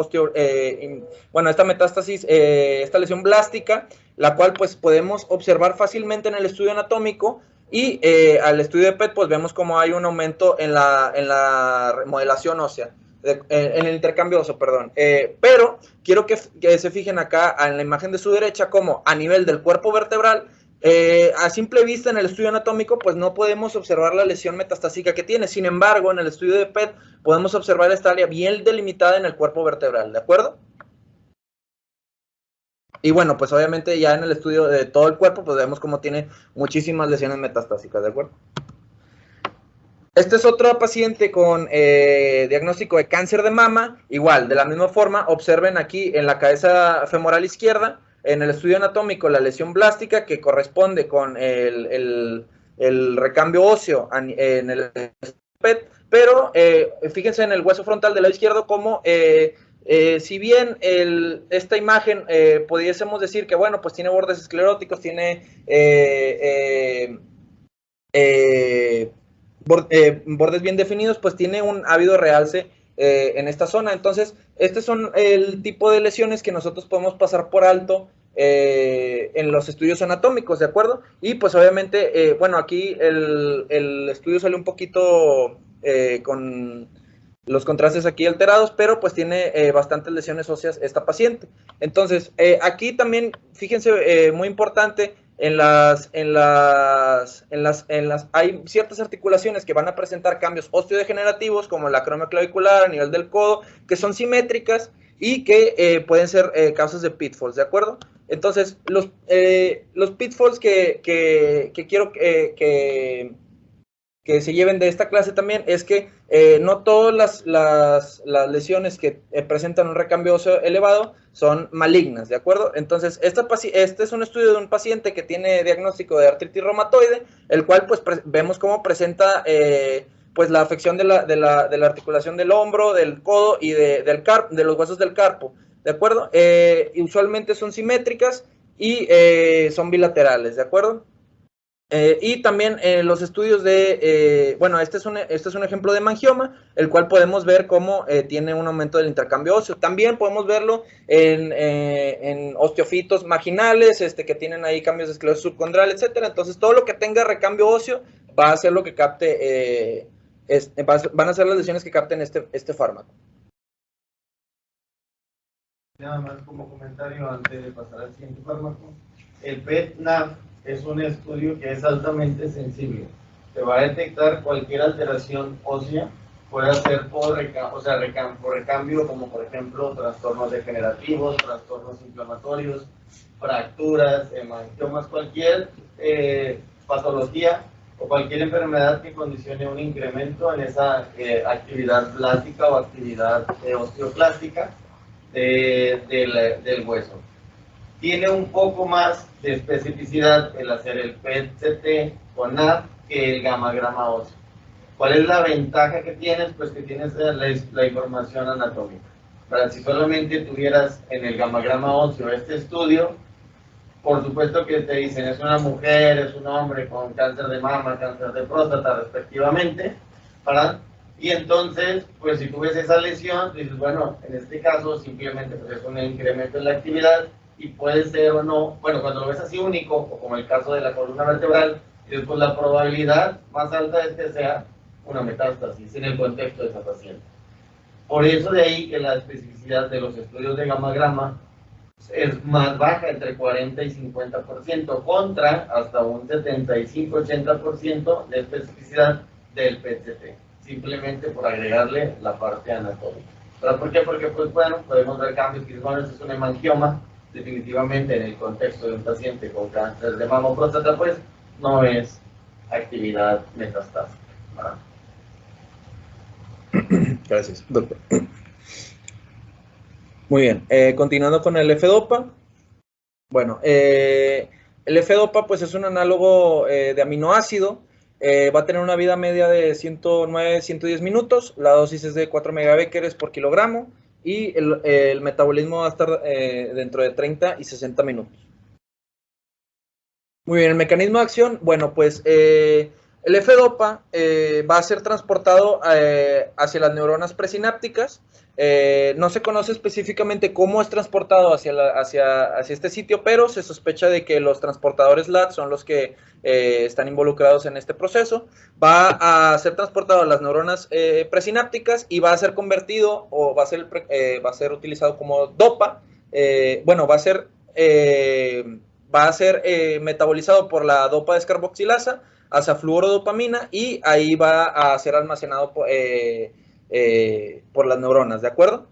esta metástasis, esta lesión blástica, la cual pues podemos observar fácilmente en el estudio anatómico y al estudio de PET pues vemos como hay un aumento en la remodelación ósea. En el intercambio óseo, perdón. Pero quiero que se fijen acá en la imagen de su derecha como a nivel del cuerpo vertebral, a simple vista en el estudio anatómico, pues no podemos observar la lesión metastásica que tiene. Sin embargo, en el estudio de PET podemos observar esta área bien delimitada en el cuerpo vertebral, ¿de acuerdo? Y bueno, pues obviamente ya en el estudio de todo el cuerpo, pues vemos cómo tiene muchísimas lesiones metastásicas, ¿de acuerdo? Este es otro paciente con diagnóstico de cáncer de mama, igual, de la misma forma, observen aquí en la cabeza femoral izquierda, en el estudio anatómico, la lesión blástica que corresponde con el recambio óseo en el PET, pero fíjense en el hueso frontal del lado izquierdo como si bien esta imagen pudiésemos decir que, bueno, pues tiene bordes escleróticos, tiene bordes bien definidos, pues tiene un ávido realce en esta zona. Entonces, estos son el tipo de lesiones que nosotros podemos pasar por alto en los estudios anatómicos, ¿de acuerdo? Y pues obviamente, bueno, aquí el estudio sale un poquito con los contrastes aquí alterados, pero pues tiene bastantes lesiones óseas esta paciente. Entonces, aquí también, fíjense, muy importante, hay ciertas articulaciones que van a presentar cambios osteodegenerativos, como la acromioclavicular a nivel del codo, que son simétricas y que pueden ser causas de pitfalls, ¿de acuerdo? Entonces, los pitfalls que quiero que se lleven de esta clase también es que no todas las lesiones que presentan un recambio óseo elevado son malignas, ¿de acuerdo? Entonces, este es un estudio de un paciente que tiene diagnóstico de artritis reumatoide, el cual pues vemos cómo presenta pues la afección de la articulación del hombro, del codo y de los huesos del carpo, ¿de acuerdo? Usualmente son simétricas y son bilaterales, ¿de acuerdo? Y también los estudios bueno, este es un ejemplo de mangioma, el cual podemos ver cómo tiene un aumento del intercambio óseo. También podemos verlo en osteofitos marginales, que tienen ahí cambios de esclerosis subcondral, etcétera. Entonces, todo lo que tenga recambio óseo va a ser lo que capte, van a ser las lesiones que capten este fármaco. Nada más como comentario antes de pasar al siguiente fármaco, el PET-NAV es un estudio que es altamente sensible. Se va a detectar cualquier alteración ósea, puede ser por recambio, como por ejemplo trastornos degenerativos, trastornos inflamatorios, fracturas, hemangiomas, cualquier patología o cualquier enfermedad que condicione un incremento en esa actividad plástica o actividad osteoclástica del hueso. Tiene un poco más de especificidad el hacer el PET-CT con NAD que el gamagrama óseo. ¿Cuál es la ventaja que tienes? Pues que tienes la información anatómica. Para si solamente tuvieras en el gamagrama óseo este estudio, por supuesto que te dicen es una mujer, es un hombre con cáncer de mama, cáncer de próstata respectivamente, ¿verdad? Y entonces, pues si tú ves esa lesión, dices, bueno, en este caso simplemente pues, es un incremento en la actividad y puede ser o no, bueno, cuando lo ves así único, o como el caso de la columna vertebral, pues la probabilidad más alta es que sea una metástasis en el contexto de esa paciente. Por eso de ahí que la especificidad de los estudios de gamagrama es más baja, entre 40 y 50%, contra hasta un 75-80% de especificidad del PET-CT, simplemente por agregarle la parte anatómica. ¿Pero por qué? Porque, pues bueno, podemos ver cambios que bueno, es un hemangioma, definitivamente en el contexto de un paciente con cáncer de mama o próstata, pues no es actividad metastásica, ¿verdad? Gracias, doctor. Muy bien, continuando con el F-Dopa. Bueno, el F-Dopa pues es un análogo de aminoácido. Va a tener una vida media de 109-110 minutos. La dosis es de 4 megabecquerels por kilogramo. Y el metabolismo va a estar dentro de 30 y 60 minutos. Muy bien, el mecanismo de acción. Bueno, pues el F-Dopa va a ser transportado hacia las neuronas presinápticas. No se conoce específicamente cómo es transportado hacia este sitio, pero se sospecha de que los transportadores LAT son los que están involucrados en este proceso. Va a ser transportado a las neuronas presinápticas y va a ser convertido o va a ser utilizado como dopa. Bueno, va a ser metabolizado por la dopa descarboxilasa hacia fluorodopamina y ahí va a ser almacenado por las neuronas, ¿de acuerdo?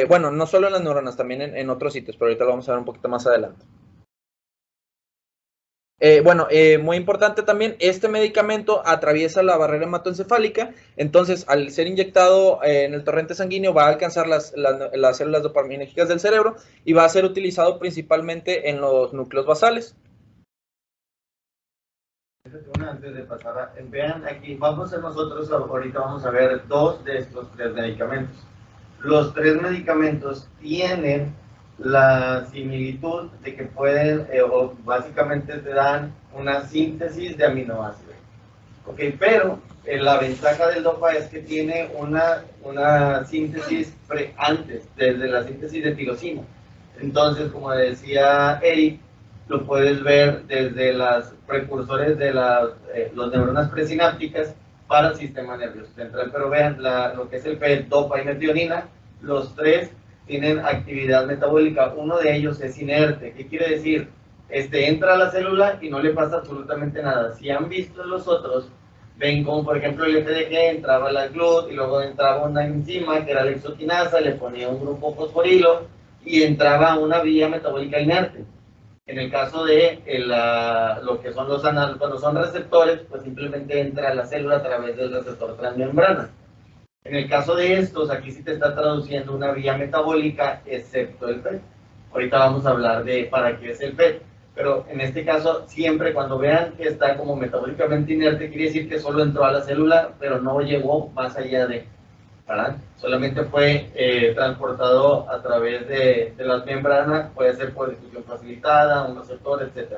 Bueno, no solo en las neuronas, también en otros sitios, pero ahorita lo vamos a ver un poquito más adelante. Muy importante también, este medicamento atraviesa la barrera hematoencefálica, entonces al ser inyectado en el torrente sanguíneo va a alcanzar las células dopaminérgicas del cerebro y va a ser utilizado principalmente en los núcleos basales. Antes de pasar, vean aquí, vamos a nosotros ahorita vamos a ver 2 de estos 3 medicamentos. Los 3 medicamentos tienen la similitud de que pueden, o básicamente te dan una síntesis de aminoácidos. Ok, pero la ventaja del dopa es que tiene una síntesis antes, desde la síntesis de tirosina. Entonces, como decía Eric, lo puedes ver desde los precursores de las neuronas presinápticas para el sistema nervioso central. Pero vean, lo que es el PET, dopa y metionina, los 3 tienen actividad metabólica. Uno de ellos es inerte. ¿Qué quiere decir? Entra a la célula y no le pasa absolutamente nada. Si han visto los otros, ven como por ejemplo el FDG, entraba la GLUT y luego entraba una enzima que era la exoquinasa, le ponía un grupo fosforilo y entraba una vía metabólica inerte. En el caso de lo que son cuando son receptores, pues simplemente entra a la célula a través del receptor transmembrana. En el caso de estos, aquí sí te está traduciendo una vía metabólica, excepto el PET. Ahorita vamos a hablar de para qué es el PET. Pero en este caso, siempre cuando vean que está como metabólicamente inerte, quiere decir que solo entró a la célula, pero no llegó más allá de, ¿verdad? Solamente fue transportado a través de las membranas, puede ser por difusión facilitada, un receptor, etc.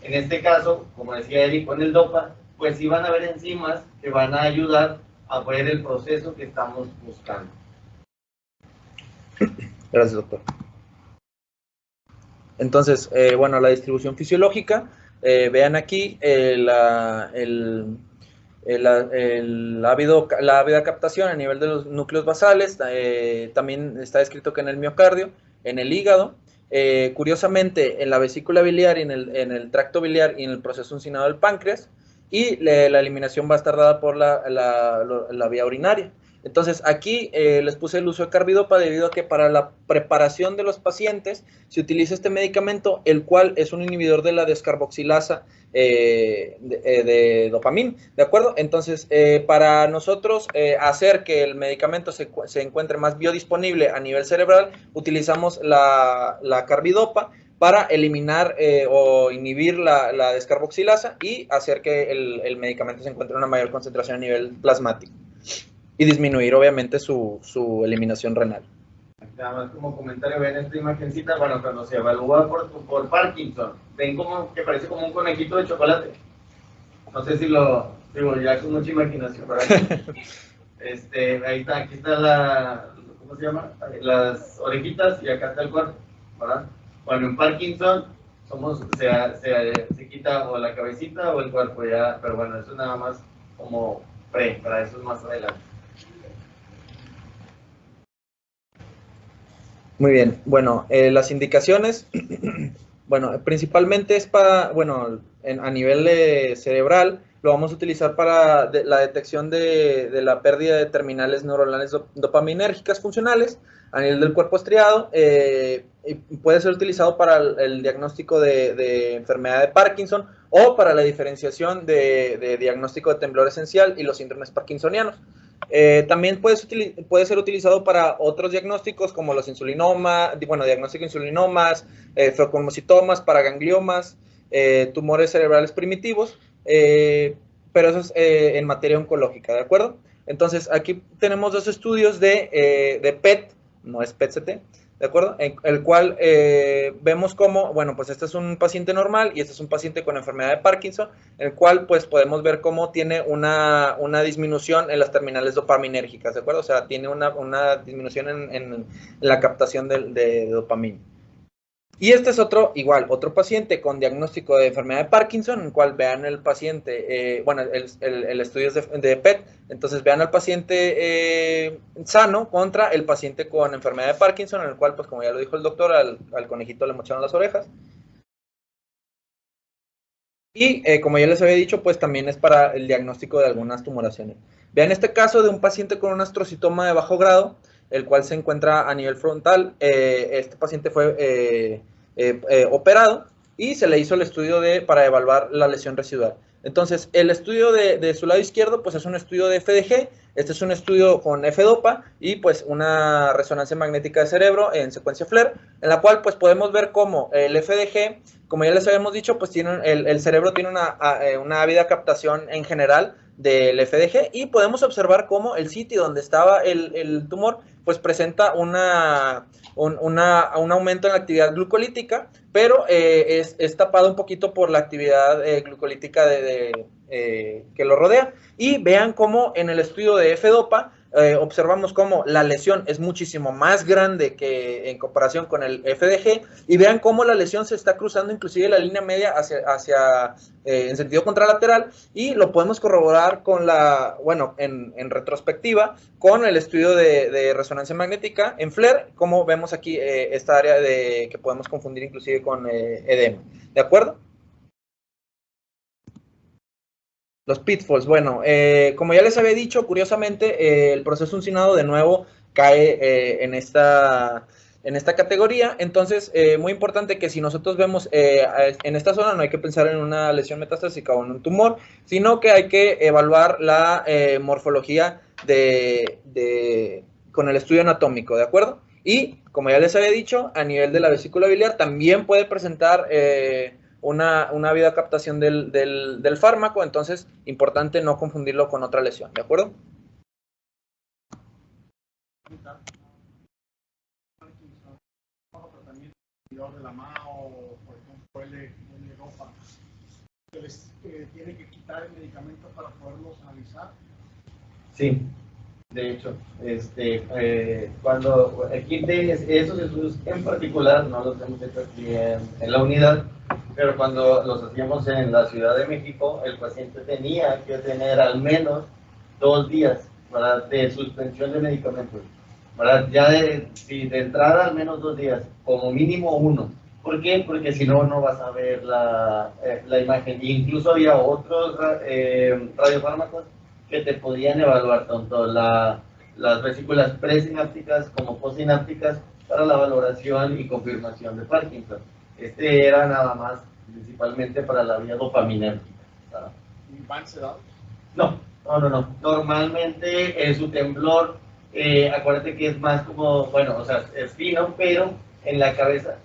En este caso, como decía Eric, con el DOPA, pues sí van a haber enzimas que van a ayudar a ver el proceso que estamos buscando. Gracias, doctor. Entonces, la distribución fisiológica, vean aquí la ávida captación a nivel de los núcleos basales, también está descrito que en el miocardio, en el hígado, curiosamente en la vesícula biliar y en el tracto biliar y en el proceso uncinado del páncreas, y la eliminación va a estar dada por la vía urinaria. Entonces, aquí les puse el uso de carbidopa debido a que para la preparación de los pacientes se utiliza este medicamento, el cual es un inhibidor de la descarboxilasa de dopamina, ¿de acuerdo? Entonces, para nosotros hacer que el medicamento se encuentre más biodisponible a nivel cerebral, utilizamos la carbidopa para eliminar o inhibir la descarboxilasa y hacer que el medicamento se encuentre en una mayor concentración a nivel plasmático y disminuir obviamente su eliminación renal. Nada más como comentario, ven esta imagencita, bueno, cuando se evalúa por Parkinson, ven como que parece como un conejito de chocolate. No sé si lo, digo, ya con mucha imaginación, ¿verdad? Ahí está, aquí está ¿cómo se llama? Las orejitas y acá está el cuerpo, ¿verdad? Bueno, en Parkinson se quita o la cabecita o el cuerpo ya, pero bueno, eso es nada más como para eso es más adelante. Muy bien, bueno, las indicaciones, bueno, principalmente es para, bueno, a nivel cerebral, lo vamos a utilizar para la detección de la pérdida de terminales neuronales dopaminérgicas funcionales a nivel del cuerpo estriado, y puede ser utilizado para el diagnóstico de enfermedad de Parkinson o para la diferenciación de diagnóstico de temblor esencial y los síndromes parkinsonianos. También puede ser utilizado para otros diagnósticos como los insulinomas, bueno, diagnóstico de insulinomas, fecomocitomas, paragangliomas, tumores cerebrales primitivos, pero eso es en materia oncológica, ¿de acuerdo? Entonces, aquí tenemos dos estudios de PET, no es PET-CT, ¿de acuerdo? En el cual vemos cómo, bueno, pues este es un paciente normal y este es un paciente con enfermedad de Parkinson, en el cual pues podemos ver cómo tiene una disminución en las terminales dopaminérgicas, ¿de acuerdo? O sea, tiene una disminución en la captación de dopamina. Y este es otro paciente con diagnóstico de enfermedad de Parkinson, en el cual vean el paciente, bueno, el estudio es de PET, entonces vean al paciente sano contra el paciente con enfermedad de Parkinson, en el cual, pues como ya lo dijo el doctor, al conejito le mocharon las orejas. Y como ya les había dicho, pues también es para el diagnóstico de algunas tumoraciones. Vean este caso de un paciente con un astrocitoma de bajo grado, el cual se encuentra a nivel frontal. Este paciente fue operado y se le hizo el estudio para evaluar la lesión residual. Entonces, el estudio de su lado izquierdo, pues es un estudio de FDG, este es un estudio con F-Dopa y pues una resonancia magnética de cerebro en secuencia FLAIR, en la cual pues podemos ver cómo el FDG, como ya les habíamos dicho, pues el cerebro tiene una ávida captación en general del FDG y podemos observar cómo el sitio donde estaba el tumor pues presenta un aumento en la actividad glucolítica, pero es tapado un poquito por la actividad glucolítica que lo rodea. Y vean cómo en el estudio de F-Dopa observamos cómo la lesión es muchísimo más grande que en comparación con el FDG, y vean cómo la lesión se está cruzando inclusive la línea media en sentido contralateral, y lo podemos corroborar con en retrospectiva con el estudio de resonancia magnética en FLAIR, como vemos aquí esta área que podemos confundir inclusive con edema, ¿de acuerdo? Los pitfalls, bueno, como ya les había dicho, curiosamente, el proceso uncinado de nuevo cae en esta categoría. Entonces, muy importante que si nosotros vemos en esta zona, no hay que pensar en una lesión metastásica o en un tumor, sino que hay que evaluar la morfología con el estudio anatómico, ¿de acuerdo? Y, como ya les había dicho, a nivel de la vesícula biliar también puede presentar una ávida captación del fármaco, entonces importante no confundirlo con otra lesión, ¿de acuerdo? De la mano, por ejemplo, L-Dopa, ¿se les tiene que quitar el medicamento para poderlos analizar? Sí, de hecho, cuando aquí de esos estudios en particular no los hemos hecho aquí en la unidad, pero cuando los hacíamos en la Ciudad de México, el paciente tenía que tener al menos 2 días, ¿verdad?, de suspensión de medicamentos, ¿verdad? Ya de entrada al menos 2 días, como mínimo 1, ¿Por qué? Porque si no, no vas a ver la imagen. E incluso había otros radiofármacos que te podían evaluar tanto las vesículas presinápticas como postsinápticas para la valoración y confirmación de Parkinson. Este era nada más principalmente para la vía dopaminérgica. ¿Y van sedados? No. Normalmente su temblor, acuérdate que es más como, bueno, o sea, es fino, pero en la cabeza.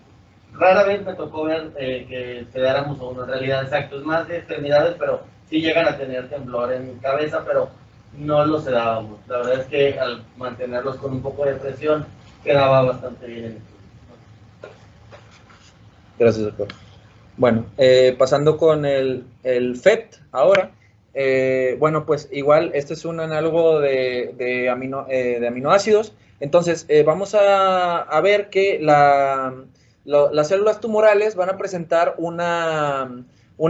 Rara vez me tocó ver que sedáramos a uno, en realidad, exacto, es más de extremidades, pero sí llegan a tener temblor en mi cabeza, pero no los sedábamos. La verdad es que al mantenerlos con un poco de presión, quedaba bastante bien en el estudio. Gracias, doctor. Bueno, pasando con el FET ahora. Bueno, pues igual este es un análogo de aminoácidos. Entonces, vamos a ver que las células tumorales van a presentar un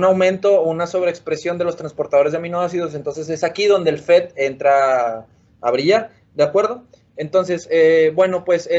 aumento o una sobreexpresión de los transportadores de aminoácidos. Entonces, es aquí donde el FET entra a brillar, ¿de acuerdo? Entonces, bueno, pues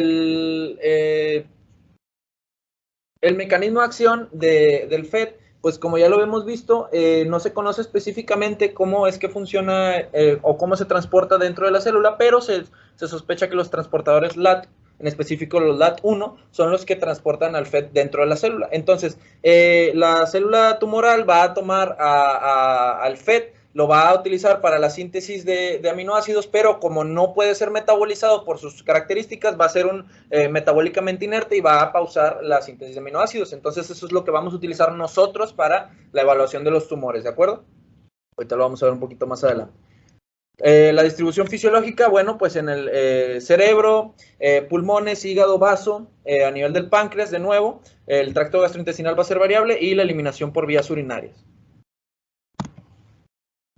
el mecanismo de acción del FET, pues como ya lo hemos visto, no se conoce específicamente cómo es que funciona o cómo se transporta dentro de la célula, pero se sospecha que los transportadores LAT, en específico los LAT1, son los que transportan al FET dentro de la célula. Entonces, la célula tumoral va a tomar al FET, lo va a utilizar para la síntesis de aminoácidos, pero como no puede ser metabolizado por sus características, va a ser metabólicamente inerte y va a pausar la síntesis de aminoácidos. Entonces, eso es lo que vamos a utilizar nosotros para la evaluación de los tumores, ¿de acuerdo? Ahorita lo vamos a ver un poquito más adelante. La distribución fisiológica, bueno, pues en el cerebro, pulmones, hígado, vaso, a nivel del páncreas, de nuevo, el tracto gastrointestinal va a ser variable y la eliminación por vías urinarias.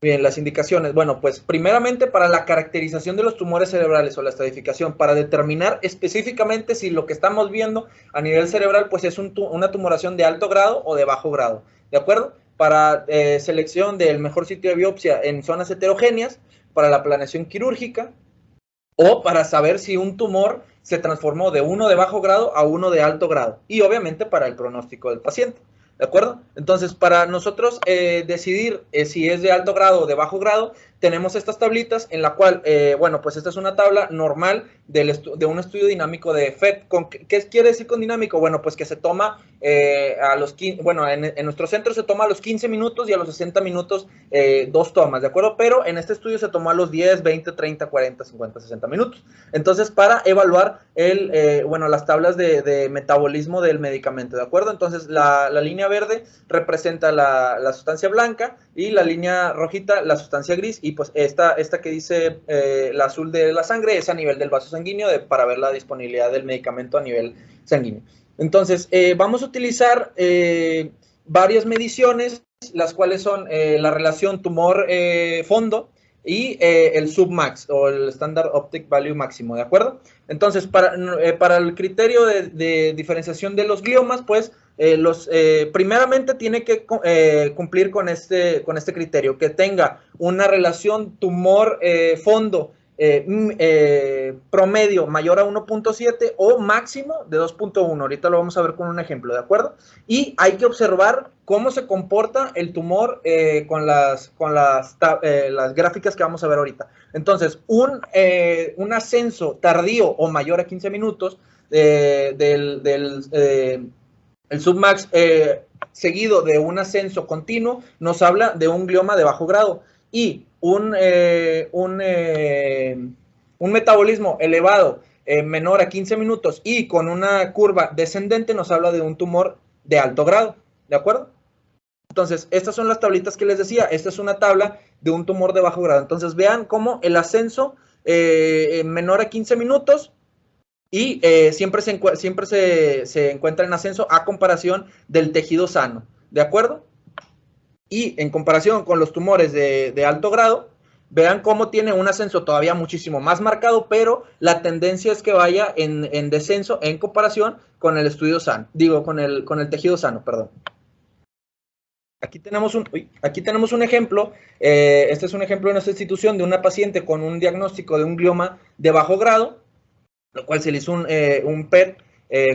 Bien, las indicaciones. Bueno, pues primeramente para la caracterización de los tumores cerebrales o la estratificación, para determinar específicamente si lo que estamos viendo a nivel cerebral pues es una tumoración de alto grado o de bajo grado, ¿de acuerdo? Para selección del mejor sitio de biopsia en zonas heterogéneas, para la planeación quirúrgica o para saber si un tumor se transformó de uno de bajo grado a uno de alto grado y obviamente para el pronóstico del paciente. ¿De acuerdo? Entonces, para nosotros decidir si es de alto grado o de bajo grado, tenemos estas tablitas en la cual, bueno, pues esta es una tabla normal de un estudio dinámico de FET. ¿Qué quiere decir con dinámico? Bueno, pues que se toma a los 15, bueno, en nuestro centro se toma a los 15 minutos y a los 60 minutos 2 tomas, ¿de acuerdo? Pero en este estudio se tomó a los 10, 20, 30, 40, 50, 60 minutos. Entonces, para evaluar bueno, las tablas de metabolismo del medicamento, ¿de acuerdo? Entonces, la línea verde representa la sustancia blanca y la línea rojita la sustancia gris, y pues esta que dice la azul de la sangre es a nivel del vaso sanguíneo para ver la disponibilidad del medicamento a nivel sanguíneo. Entonces, vamos a utilizar varias mediciones, las cuales son la relación tumor-fondo y el submax o el Standard Optic Value máximo, ¿de acuerdo? Entonces, para el criterio de diferenciación de los gliomas, pues, primeramente tiene que cumplir con este criterio, que tenga una relación tumor-fondo promedio mayor a 1.7 o máximo de 2.1. Ahorita lo vamos a ver con un ejemplo, ¿de acuerdo? Y hay que observar cómo se comporta el tumor con las gráficas que vamos a ver ahorita. Entonces, un ascenso tardío o mayor a 15 minutos el submax seguido de un ascenso continuo nos habla de un glioma de bajo grado, y un metabolismo elevado menor a 15 minutos y con una curva descendente nos habla de un tumor de alto grado, ¿de acuerdo? Entonces, estas son las tablitas que les decía. Esta es una tabla de un tumor de bajo grado. Entonces, vean cómo el ascenso menor a 15 minutos y siempre se encuentra en ascenso a comparación del tejido sano, ¿de acuerdo? Y en comparación con los tumores de alto grado, vean cómo tiene un ascenso todavía muchísimo más marcado, pero la tendencia es que vaya en descenso en comparación con el estudio sano, con el tejido sano, perdón. Aquí tenemos un ejemplo. Este es un ejemplo de nuestra institución de una paciente con un diagnóstico de un glioma de bajo grado, lo cual se le hizo un PET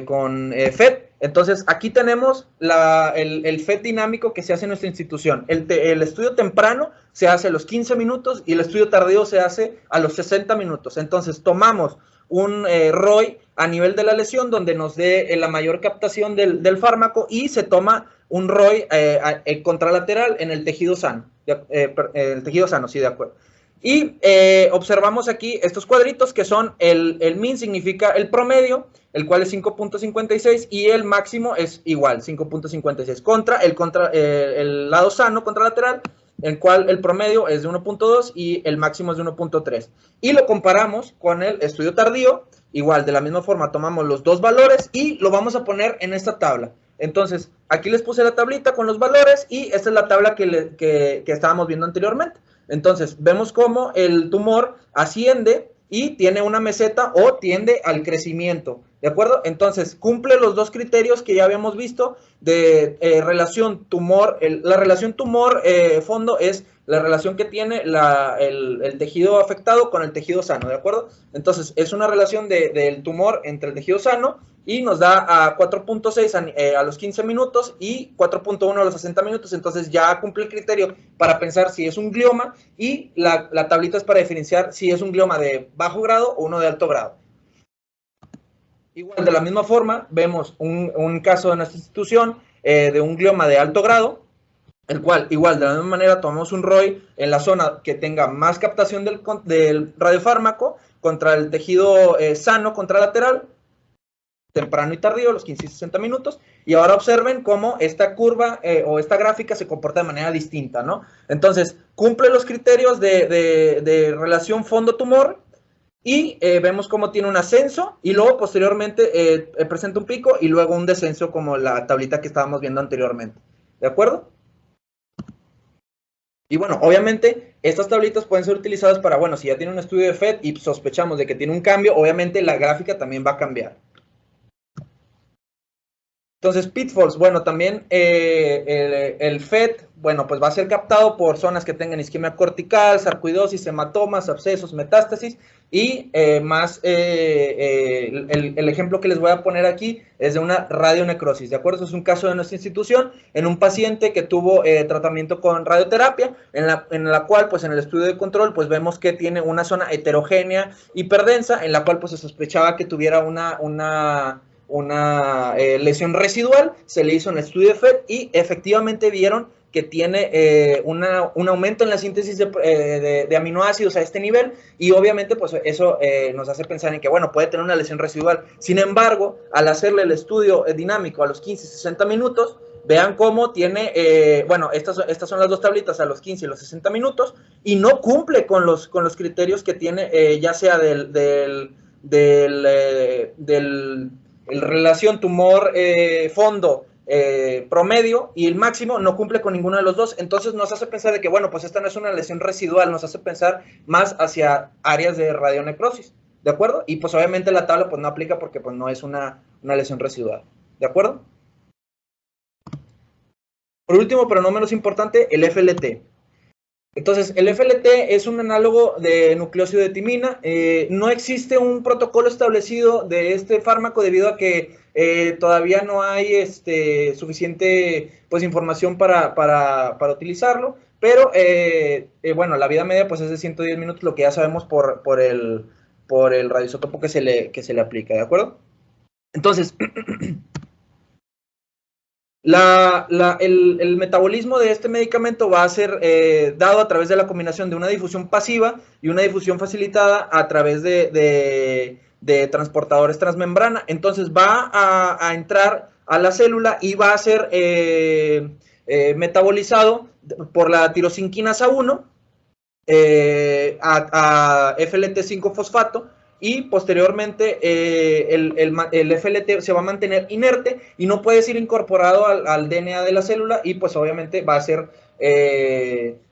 con FET. Entonces, aquí tenemos el FET dinámico que se hace en nuestra institución. El estudio temprano se hace a los 15 minutos y el estudio tardío se hace a los 60 minutos. Entonces, tomamos un ROI a nivel de la lesión donde nos dé la mayor captación del fármaco y se toma un ROI contralateral en el tejido sano. El tejido sano, sí, de acuerdo. Y observamos aquí estos cuadritos que son el mean significa el promedio, el cual es 5.56 y el máximo es igual, 5.56 contra el lado sano contralateral, el cual el promedio es de 1.2 y el máximo es de 1.3. Y lo comparamos con el estudio tardío, igual de la misma forma tomamos los dos valores y lo vamos a poner en esta tabla. Entonces, aquí les puse la tablita con los valores y esta es la tabla que estábamos viendo anteriormente. Entonces, vemos cómo el tumor asciende y tiene una meseta o tiende al crecimiento, ¿de acuerdo? Entonces, cumple los dos criterios que ya habíamos visto de relación tumor. La relación tumor-fondo es la relación que tiene el tejido afectado con el tejido sano, ¿de acuerdo? Entonces, es una relación del tumor entre el tejido sano y nos da a 4.6 a los 15 minutos y 4.1 a los 60 minutos. Entonces ya cumple el criterio para pensar si es un glioma y la tablita es para diferenciar si es un glioma de bajo grado o uno de alto grado. Igual, de la misma forma, vemos un caso de nuestra institución de un glioma de alto grado, el cual, igual, de la misma manera, tomamos un ROI en la zona que tenga más captación del radiofármaco contra el tejido sano contralateral, temprano y tardío, los 15 y 60 minutos, y ahora observen cómo esta curva o esta gráfica se comporta de manera distinta, ¿no? Entonces, cumple los criterios de relación fondo-tumor, y vemos cómo tiene un ascenso, y luego posteriormente presenta un pico, y luego un descenso como la tablita que estábamos viendo anteriormente, ¿de acuerdo? Y bueno, obviamente, estas tablitas pueden ser utilizadas para, bueno, si ya tiene un estudio de FET y sospechamos de que tiene un cambio, obviamente la gráfica también va a cambiar. Entonces, pitfalls, bueno, también el FET, bueno, pues va a ser captado por zonas que tengan isquemia cortical, sarcoidosis, hematomas, abscesos, metástasis, y el ejemplo que les voy a poner aquí es de una radionecrosis, ¿de acuerdo? Eso es un caso de nuestra institución, en un paciente que tuvo tratamiento con radioterapia, en la cual, pues en el estudio de control, pues vemos que tiene una zona heterogénea hiperdensa, en la cual pues se sospechaba que tuviera una lesión residual. Se le hizo un estudio de FET y efectivamente vieron que tiene un aumento en la síntesis de aminoácidos a este nivel, y obviamente pues eso nos hace pensar en que, bueno, puede tener una lesión residual. Sin embargo, al hacerle el estudio dinámico a los 15 y 60 minutos, vean cómo tiene, bueno, estas son las dos tablitas a los 15 y los 60 minutos, y no cumple con los criterios que tiene, ya sea del relación tumor-fondo promedio, y el máximo no cumple con ninguno de los dos. Entonces nos hace pensar de que, bueno, pues esta no es una lesión residual, nos hace pensar más hacia áreas de radionecrosis, ¿de acuerdo? Y pues obviamente la tabla pues no aplica porque pues no es una lesión residual, ¿de acuerdo? Por último, pero no menos importante, el FLT. Entonces, el FLT es un análogo de nucleócido de timina. No existe un protocolo establecido de este fármaco debido a que todavía no hay suficiente pues, información para utilizarlo. Pero, bueno, la vida media pues, es de 110 minutos, lo que ya sabemos por el radioisótopo que se le aplica, ¿de acuerdo? Entonces, el metabolismo de este medicamento va a ser dado a través de la combinación de una difusión pasiva y una difusión facilitada a través de transportadores transmembrana. Entonces va a entrar a la célula y va a ser metabolizado por la tirosinquinasa 1 a FLT5-fosfato, y posteriormente el FLT se va a mantener inerte y no puede ser incorporado al DNA de la célula, y pues obviamente va a ser,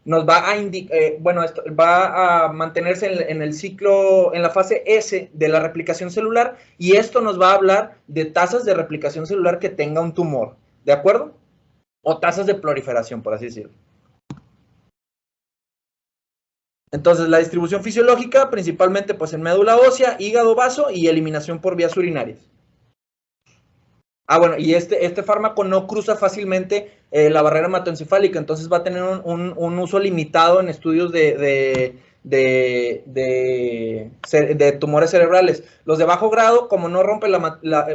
nos va a indicar, bueno, esto va a mantenerse en el ciclo, en la fase S de la replicación celular, y esto nos va a hablar de tasas de replicación celular que tenga un tumor, ¿de acuerdo? O tasas de proliferación, por así decirlo. Entonces, la distribución fisiológica, principalmente pues en médula ósea, hígado, vaso y eliminación por vías urinarias. Bueno, y este fármaco no cruza fácilmente la barrera hematoencefálica, entonces va a tener un uso limitado en estudios de tumores cerebrales. Los de bajo grado, como no rompen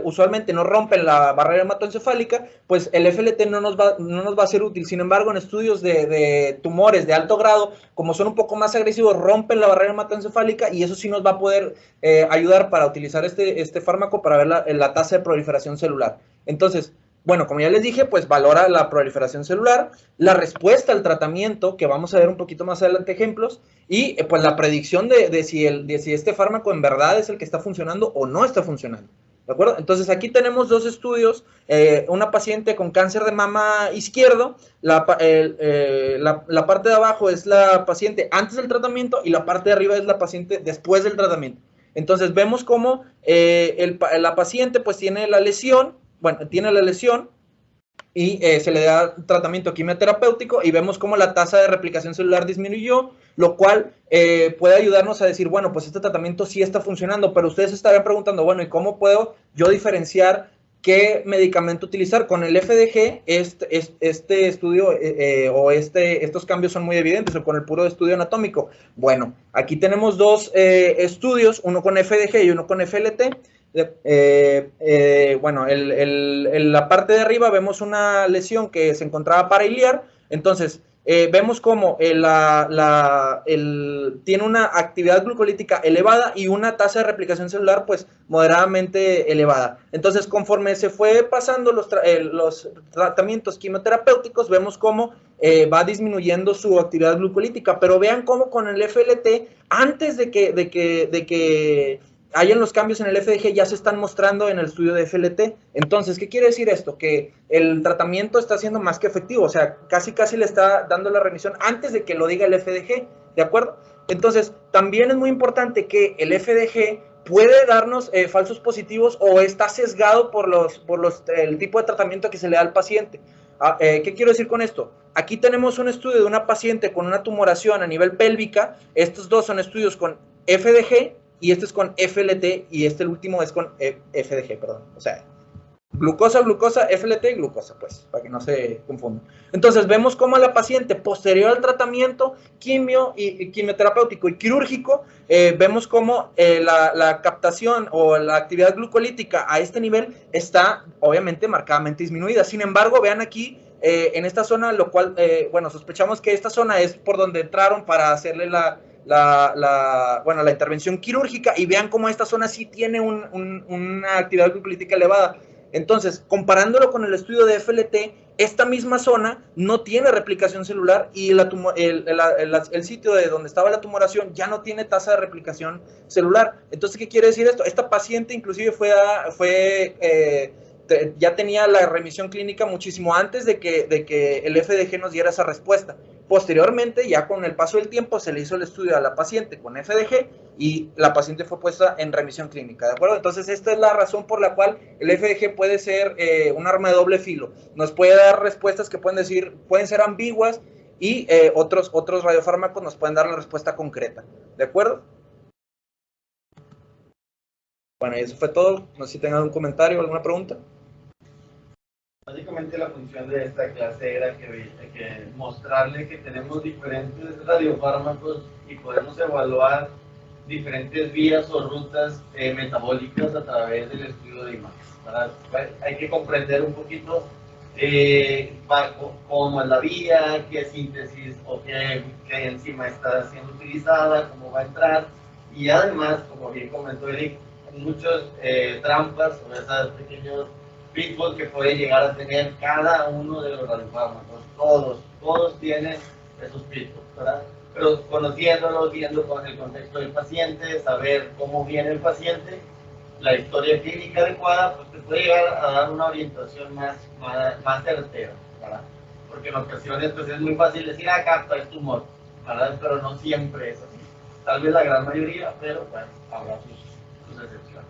usualmente no rompen la barrera hematoencefálica, pues el FLT no nos va a ser útil. Sin embargo, en estudios de tumores de alto grado, como son un poco más agresivos, rompen la barrera hematoencefálica y eso sí nos va a poder ayudar para utilizar este fármaco para ver la tasa de proliferación celular. Entonces, bueno, como ya les dije, pues valora la proliferación celular, la respuesta al tratamiento, que vamos a ver un poquito más adelante ejemplos, y pues la predicción de si este fármaco en verdad es el que está funcionando o no está funcionando. ¿De acuerdo? Entonces aquí tenemos dos estudios, una paciente con cáncer de mama izquierdo, la parte de abajo es la paciente antes del tratamiento y la parte de arriba es la paciente después del tratamiento. Entonces vemos cómo la paciente pues tiene la lesión y se le da tratamiento quimioterapéutico y vemos cómo la tasa de replicación celular disminuyó, lo cual puede ayudarnos a decir, bueno, pues este tratamiento sí está funcionando, pero ustedes estarían preguntando, bueno, ¿y cómo puedo yo diferenciar qué medicamento utilizar? Con el FDG, este estudio estos cambios son muy evidentes, o con el puro estudio anatómico. Bueno, aquí tenemos dos estudios, uno con FDG y uno con FLT. Bueno, en la parte de arriba vemos una lesión que se encontraba parailiar, entonces vemos como tiene una actividad glucolítica elevada y una tasa de replicación celular pues moderadamente elevada. Entonces conforme se fue pasando los tratamientos quimioterapéuticos, vemos cómo va disminuyendo su actividad glucolítica, pero vean cómo con el FLT, antes de que hayan los cambios en el FDG, ya se están mostrando en el estudio de FLT. Entonces, ¿qué quiere decir esto? Que el tratamiento está siendo más que efectivo, o sea, casi le está dando la remisión antes de que lo diga el FDG, ¿de acuerdo? Entonces, también es muy importante que el FDG puede darnos falsos positivos o está sesgado por el tipo de tratamiento que se le da al paciente. ¿Qué quiero decir con esto? Aquí tenemos un estudio de una paciente con una tumoración a nivel pélvica. Estos dos son estudios con FDG y este es con FLT y el último es con FDG, perdón. O sea, glucosa, FLT, glucosa, pues, para que no se confundan. Entonces, vemos cómo la paciente, posterior al tratamiento quimioterapéutico y quirúrgico, vemos cómo la captación o la actividad glucolítica a este nivel está, obviamente, marcadamente disminuida. Sin embargo, vean aquí, en esta zona, lo cual, bueno, sospechamos que esta zona es por donde entraron para hacerle la intervención quirúrgica, y vean cómo esta zona sí tiene una actividad glucolítica elevada. Entonces, comparándolo con el estudio de FLT, esta misma zona no tiene replicación celular y el sitio de donde estaba la tumoración ya no tiene tasa de replicación celular. Entonces, ¿qué quiere decir esto? Esta paciente inclusive ya tenía la remisión clínica muchísimo antes de que el FDG nos diera esa respuesta. Posteriormente, ya con el paso del tiempo, se le hizo el estudio a la paciente con FDG y la paciente fue puesta en remisión clínica, ¿de acuerdo? Entonces, esta es la razón por la cual el FDG puede ser un arma de doble filo. Nos puede dar respuestas que pueden ser ambiguas, y otros radiofármacos nos pueden dar la respuesta concreta, ¿de acuerdo? Bueno, eso fue todo. No sé si tengan algún comentario o alguna pregunta. Básicamente la función de esta clase era que mostrarle que tenemos diferentes radiofármacos y podemos evaluar diferentes vías o rutas metabólicas a través del estudio de imagen. Hay que comprender un poquito cómo es la vía, qué síntesis o qué enzima está siendo utilizada, cómo va a entrar, y además, como bien comentó Eric, muchas trampas o esos pequeños pitfalls que puede llegar a tener cada uno de los radiofármacos. Todos tienen esos pitfalls, ¿verdad? Pero conociéndolos, viendo con el contexto del paciente, saber cómo viene el paciente, la historia clínica adecuada, pues te puede llegar a dar una orientación más certera, ¿verdad? Porque en ocasiones pues es muy fácil decir, capta el tumor, ¿verdad? Pero no siempre es así. Tal vez la gran mayoría, pero bueno, habrá sus excepciones.